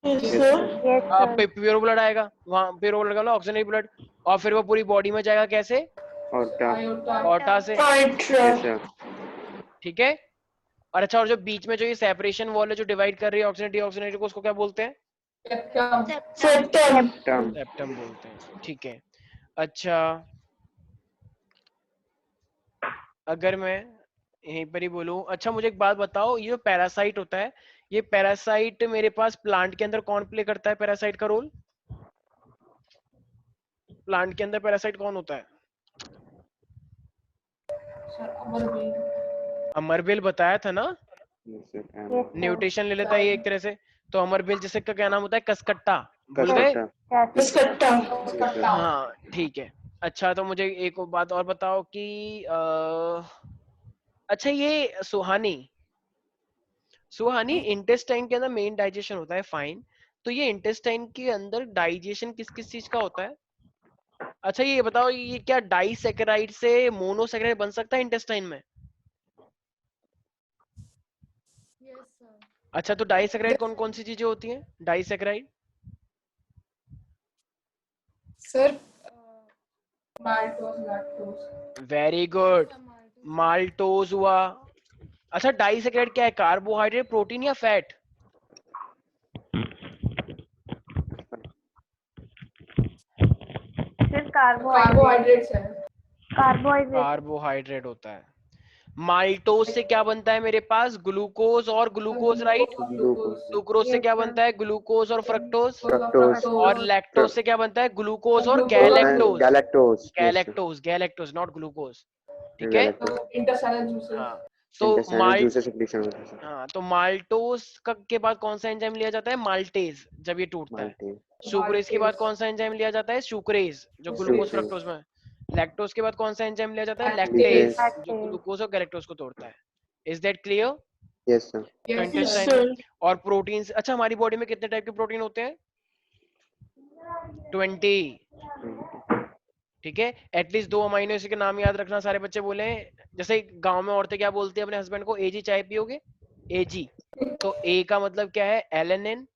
यस अब सर प्योर ब्लड आएगा, वहां प्योर ब्लड का ऑक्सीजन ब्लड, और फिर वो पूरी बॉडी में जाएगा कैसे? ऑर्टा से। Yes, sir. ठीक है, और अच्छा, और जो बीच में जो ये सेपरेशन वॉल है जो डिवाइड कर रही है ऑक्सीजन डीऑक्सीजनेटेड को, उसको क्या बोलते हैं? Term. सेप्टम बोलते हैं। ठीक है, अच्छा अगर मैं यहीं पर ही बोलूं, अच्छा मुझे एक बात बताओ, ये जो पैरासाइट होता है, ये पैरासाइट मेरे पास प्लांट के अंदर कौन प्ले करता है पैरासाइट का रोल? प्लांट के अंदर पैरासाइट कौन होता है? अमरबेल बताया था ना, Yes, sir. न्यूट्रिशन ले लेता है ये एक तरह से, तो अमरबेल जिसे का क्या नाम होता है? कसकट्टा, भूल गए? कसकट्टा. हाँ ठीक है। अच्छा तो मुझे एक और बात और बताओ कि अच्छा ये सुहानी इंटेस्टाइन के अंदर मेन डाइजेशन होता है, फाइन, तो ये इंटेस्टाइन के अंदर डाइजेशन किस किस चीज का होता है? अच्छा ये बताओ, ये क्या डाइसैकेराइड से मोनोसैकेराइड बन सकता है इंटेस्टाइन में? अच्छा तो डाइसैकेराइड कौन कौन सी चीजें होती हैं? Disaccharide sir very good, maltose हुआ। अच्छा डाइसैकेराइड क्या है? कार्बोहाइड्रेट, प्रोटीन या फैट? सिर्फ कार्बोहाइड्रेट कार्बोहाइड्रेट होता है। माल्टोज से क्या बनता है मेरे पास? ग्लूकोज और ग्लूकोज, राइट? सुक्रोज से क्या बनता है? ग्लूकोज और फ्रक्टोज, फ्रक्टोज. और लैक्टोज से क्या बनता है? ग्लूकोज और galactose. Galactose. Galactose, galactose not glucose, ठीक है? हाँ तो हाँ तो माल्टोज के बाद कौन सा एंजाइम लिया जाता है? माल्टेज, जब ये टूटता है। सुक्रेज के बाद कौन सा एंजाइम लिया जाता है? सुक्रेज, जो ग्लूकोज फ्रक्टोज में, लैक्टोज के बाद कौन सा एंजाइम लिया जाता है? Lactase. लैक्टेज, जो ग्लूकोज और गैलेक्टोज को तोड़ता है। Is that clear? Yes, sir. Intestine और प्रोटीन। अच्छा, हमारी बॉडी में कितने टाइप के प्रोटीन होते हैं? 20। ठीक है, एटलीस्ट 2 अमीनो एसिड के नाम याद रखना सारे बच्चे बोले। जैसे गांव में औरतें क्या बोलती है अपने हस्बैंड को? एजी चाय पियोगे? एजी। तो ए का मतलब क्या है? Alanine,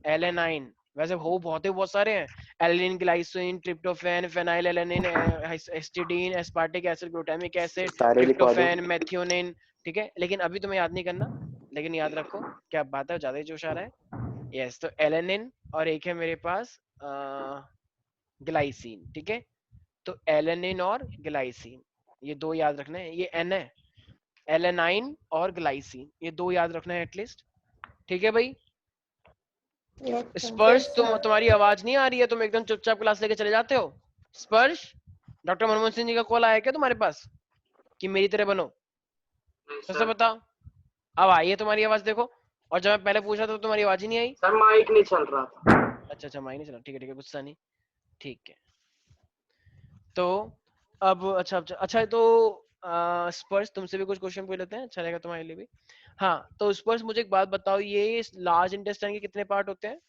alanine. वैसे हो बहुत सारे हैं, alanine, glycine, tryptophan, phenyl alanine, histidine, aspartic acid, glutamic acid, सारे लिखवा दो। Tryptophan, methionine. ठीक है, लेकिन अभी तुम्हें याद नहीं करना, लेकिन याद रखो। क्या बात है, ज्यादा ही जोश आ रहा है। यस, तो एलेनिन और एक है मेरे पास ग्लाइसिन। ठीक है, तो एलेनिन और ग्लाइसिन, ये दो याद रखना है। ये एन है, एलेनाइन और ग्लाइसिन, ये दो याद रखना है एटलीस्ट। ठीक है भाई। स्पर्श, तुम्हारी आवाज नहीं आ रही है, तुम एकदम चुपचाप क्लास लेके चले जाते हो। स्पर्श, डॉक्टर मनमोहन सिंह जी का कॉल आया क्या तुम्हारे पास कि मेरी तरह बनो? सच बताओ, अब आई है तुम्हारी आवाज देखो। और जब मैं पहले पूछा था तो तुम्हारी आवाज ही नहीं आई। सर माइक नहीं चल रहा था। अच्छा, माइक नहीं चला, ठीक है, गुस्सा नहीं। ठीक है, तो अब अच्छा तो स्पर्श, तुमसे भी कुछ क्वेश्चन पूछ लेते हैं, अच्छा रहेगा तुम्हारे लिए भी। हाँ, तो स्पर्श मुझे एक बात बताओ, ये लार्ज इंटेस्टाइन के कितने पार्ट होते हैं?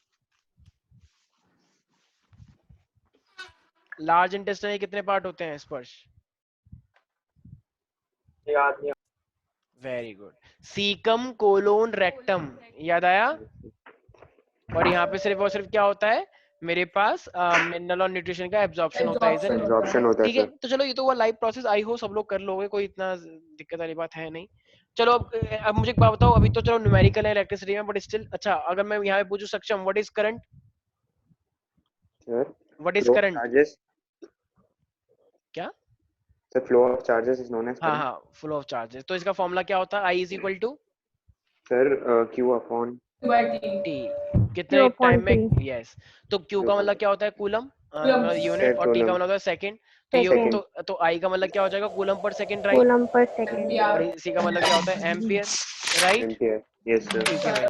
लार्ज इंटेस्टाइन के कितने पार्ट होते हैं स्पर्श? याद नहीं। Very good. Caecum, colon, rectum, याद आया? और यहाँ पे सिर्फ और सिर्फ क्या होता है मेरे पास? मिनरल और न्यूट्रिशन का एब्जॉर्प्शन होता है। Absorption होता है ठीक है, सर। तो चलो ये तो हुआ लाइव प्रोसेस, आई हो सब लोग कर लोगे, कोई इतना दिक्कत वाली बात है नहीं। चलो अब मुझे एक बात बताओ, अभी तो चलो न्यूमेरिकल है इलेक्ट्रिसिटी में, बट स्टिल, अच्छा अगर मैं यहाँ पे पूछूं सक्षम, what is current? Sir, what is flow of current? charges. क्या? Sir, flow of charges is known as हाँ current. हाँ, फ्लो ऑफ चार्जेस। तो इसका फॉर्मूला क्या होता है? I is equal to Sir, Q upon T. कितने टाइम में? यस, तो क्यू का मतलब क्या होता है? कूलम यूनिट, और टी का मतलब होता है सेकंड। तो ये तो आई का मतलब क्या हो जाएगा? Coulomb per second, right? Coulomb per second. और इसी का मतलब क्या होता है? Ampere, right? ampere. Yes, sir. ठीक है भाई।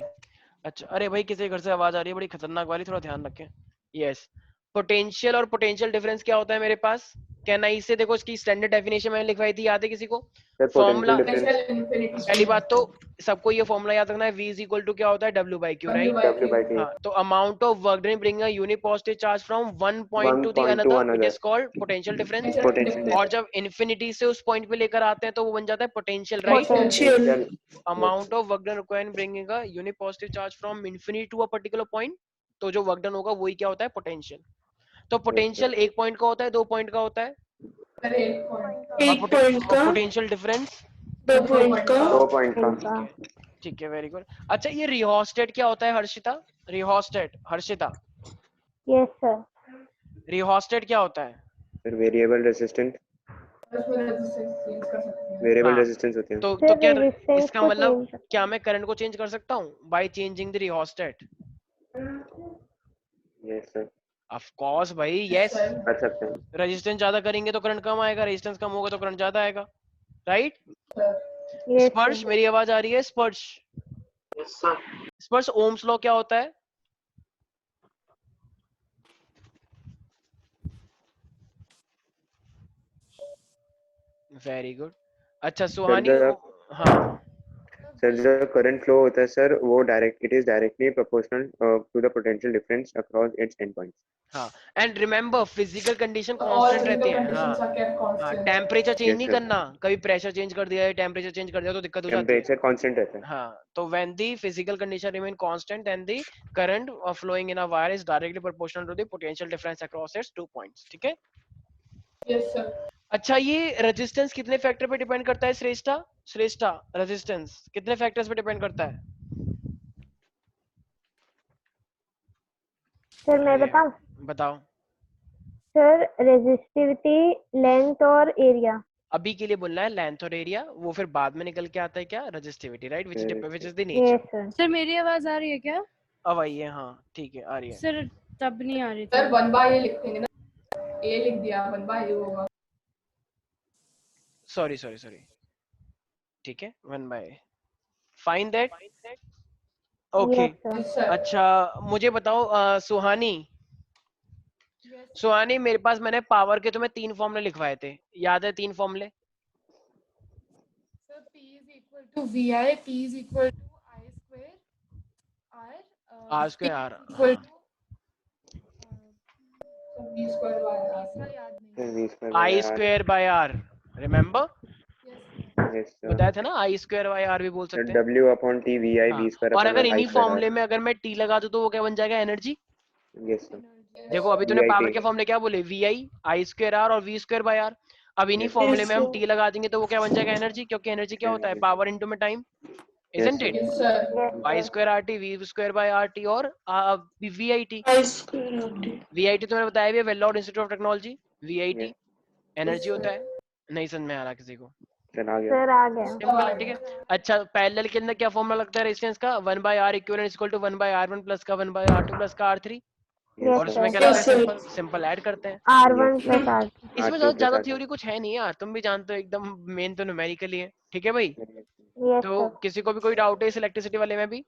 अच्छा, अरे भाई किसी घर से आवाज आ रही है बड़ी खतरनाक वाली, थोड़ा ध्यान रखें। यस, पोटेंशियल और पोटेंशियल डिफरेंस क्या होता है मेरे पास? कहना इससे, देखो इसकी स्टैंडर्ड डेफिनेशन मैंने लिखवाई थी, याद है किसी को? Sir, formula, potential difference. पहली बात तो सबको ये फॉर्मूला याद रखना है, V इज इक्वल टू क्या होता है? W by Q, right? W by T. हाँ, तो amount of work done bring a unit positive charge from one point two the point to another, it another. Is called potential difference. Potential. और जब इन्फिनिटी से उस पॉइंट पे लेकर आते हैं तो वो बन जाता है potential, right? Potential. Amount of work done required bringing a unit positive charge from infinity to a particular point, तो जो वर्क डन होगा वही क्या होता है? पोटेंशियल। तो पोटेंशियल एक पॉइंट का होता है, 2 पॉइंट का होता है? एक पॉइंट का, पोटेंशियल डिफरेंस 2 पॉइंट का, 2 point का. ठीक है, वेरी गुड। अच्छा, ये रिहोस्टेट क्या होता है Harshita? Rheostat, Harshita, yes sir. Rheostat क्या होता है? Sir, variable resistance. Variable हाँ, resistance होते हैं. तो सर क्या रेजिस्टेंस इसका को मतलब, change क्या मैं करंट को चेंज कर सकता हूँ by changing the rheostat? Yes, sir. Of course भाई, यस। कर सकते हैं. रेजिस्टेंस ज्यादा करेंगे तो करंट कम आएगा, रेजिस्टेंस कम होगा तो करंट ज्यादा आएगा, राइट? यस स्पर्श, सर। मेरी आवाज आ रही है? स्पर्श, यस सर। स्पर्श, ओम्स लॉ क्या होता है? Very good. अच्छा सुहानी, हाँ Sir, जो current flow होता है सर, वो it is directly proportional to the potential difference across its endpoints. हाँ, and remember physical condition constant रहती है। हाँ, टेम्परेचर चेंज नहीं sir. करना, कभी प्रेशर चेंज कर दिया है, टेम्परेचर चेंज कर दिया तो दिक्कत हो जाती है। Temperature constant रहता है. हाँ, तो when the physical condition remain constant and the current flowing in a wire is directly proportional to the potential difference across its 2 points, ठीक है? Yes sir. अच्छा, ये रेजिस्टेंस कितने फैक्टर पे डिपेंड करता है श्रेष्ठा? श्रेष्ठा, रेजिस्टेंस कितने फैक्टर्स पे डिपेंड करता है? सर मैं बताऊं? बताओ। सर रेजिस्टिविटी, लेंथ और एरिया। अभी के लिए बोलना है लेंथ और एरिया, वो फिर बाद में निकल के आता है क्या? Resistivity, right? Which is the nature. Yes sir. Sir मेरी आवाज आ रही है क्या? अब आई है, हाँ ठीक है, आ रही है। सर तब नहीं आ रही सर थी। 1 बाय ए लिख देंगे ना, ए लिख दिया, 1 बाय ए होगा। सॉरी, ठीक है, 1 by, fine that, okay. Yes sir. अच्छा मुझे बताओ सुहानी, सुहानी मेरे पास मैंने पावर के तुम्हें 3 फॉर्मूले लिखवाए थे, याद है 3 फॉर्मूले? So P is equal to VI, P is equal to I square R. R square R, Equal हाँ। to V square by R. इसका याद नहीं। V square I by R. square by R, remember? Yes, sir. बताया था ना, I square by R भी बोल Sir, सकते हैं। W upon T VI हाँ, V square और upon अगर I इन्हीं square R. फॉर्मूले में अगर मैं T लगा दूं तो वो क्या बन जाएगा? एनर्जी। Yes, sir. देखो अभी तूने VIT. पावर के फॉर्मूले क्या बोले? VI, I square R और V square by R। अब इन्हीं Yes, फॉर्मूले Yes, में हम sir. T लगा देंगे तो वो क्या बन जाएगा? एनर्जी, क्योंकि एनर्जी क्या होता है? Energy. पावर इनटू में time, Yes, isn't sir. it? Yes, sir. Y square RT, V square by RT और VIT। I square of T. VIT तो मैंने बताया भी है, Vellore institute of technology. VIT Yes. Energy होता है। नहीं समझ में आ रहा किसी को? Sir, आ गया. सर आ गया। सिंपल है, ठीक है। अच्छा, पैरेलल के अंदर क्या फॉर्मूला लगता है रेजिस्टेंस का? 1/R equivalent equal to 1/R1 plus का 1/R2 प्लस का R3। Yes, और sir. उसमें क्या Yes, लगता है? sir. सिंपल ऐड करते हैं। R1 plus R2। इसमें R2 ज्यादा plus थ्योरी कुछ है नहीं यार, तुम भी जानते हो, एकदम मेन तो न्यूमेरिकल ही है, ठीक है भाई? R2. यस तो सर। किसी को भी कोई डाउट है इस इलेक्ट्रिसिटी वाले में भी?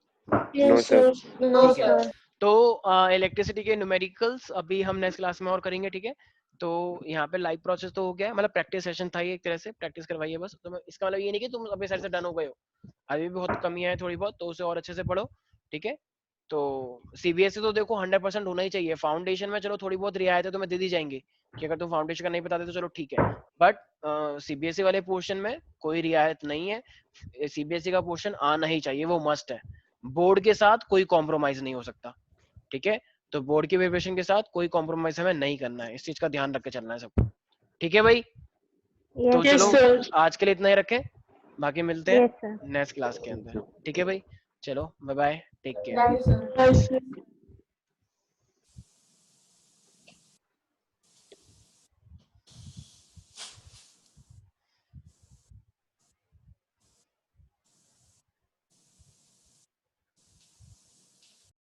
Yes, sir. sir. No, ठीक है, sir. तो इलेक्ट्रिसिटी के न्यूमेरिकल्स अभी हम नेक्स्ट क्लास में और करेंगे, ठीक है? तो यहाँ पे लाइव प्रोसेस तो हो गया, मतलब प्रैक्टिस सेशन था ये, एक तरह से प्रैक्टिस करवाइए बस। तो इसका मतलब ये नहीं कि तुम अपने साइड से डन हो गए हो, अभी भी बहुत कमियां हैं थोड़ी बहुत, तो उसे और अच्छे से पढ़ो, ठीक है? तो सीबीएसई तो देखो 100% होना ही चाहिए। फाउंडेशन में चलो थोड़ी बहुत रियायतें तुम्हें दे दी जाएंगी कि अगर तुम फाउंडेशन का नहीं बताते तो चलो ठीक है, बट सीबीएसई वाले पोर्शन में कोई रियायत नहीं है। सीबीएसई का पोर्शन आना ही चाहिए, वो मस्ट है। बोर्ड के साथ कोई कॉम्प्रोमाइज नहीं हो सकता, ठीक है? तो बोर्ड की प्रिपरेशन के साथ कोई कॉम्प्रोमाइज हमें नहीं करना है, इस चीज का ध्यान रख के चलना है सबको, ठीक है भाई? तो Yes, चलो sir. आज के लिए इतना ही रखें, बाकी मिलते हैं यस सर। नेक्स्ट क्लास के अंदर, ठीक है भाई? चलो bye bye, take care. Bye, sir. Yes, sir.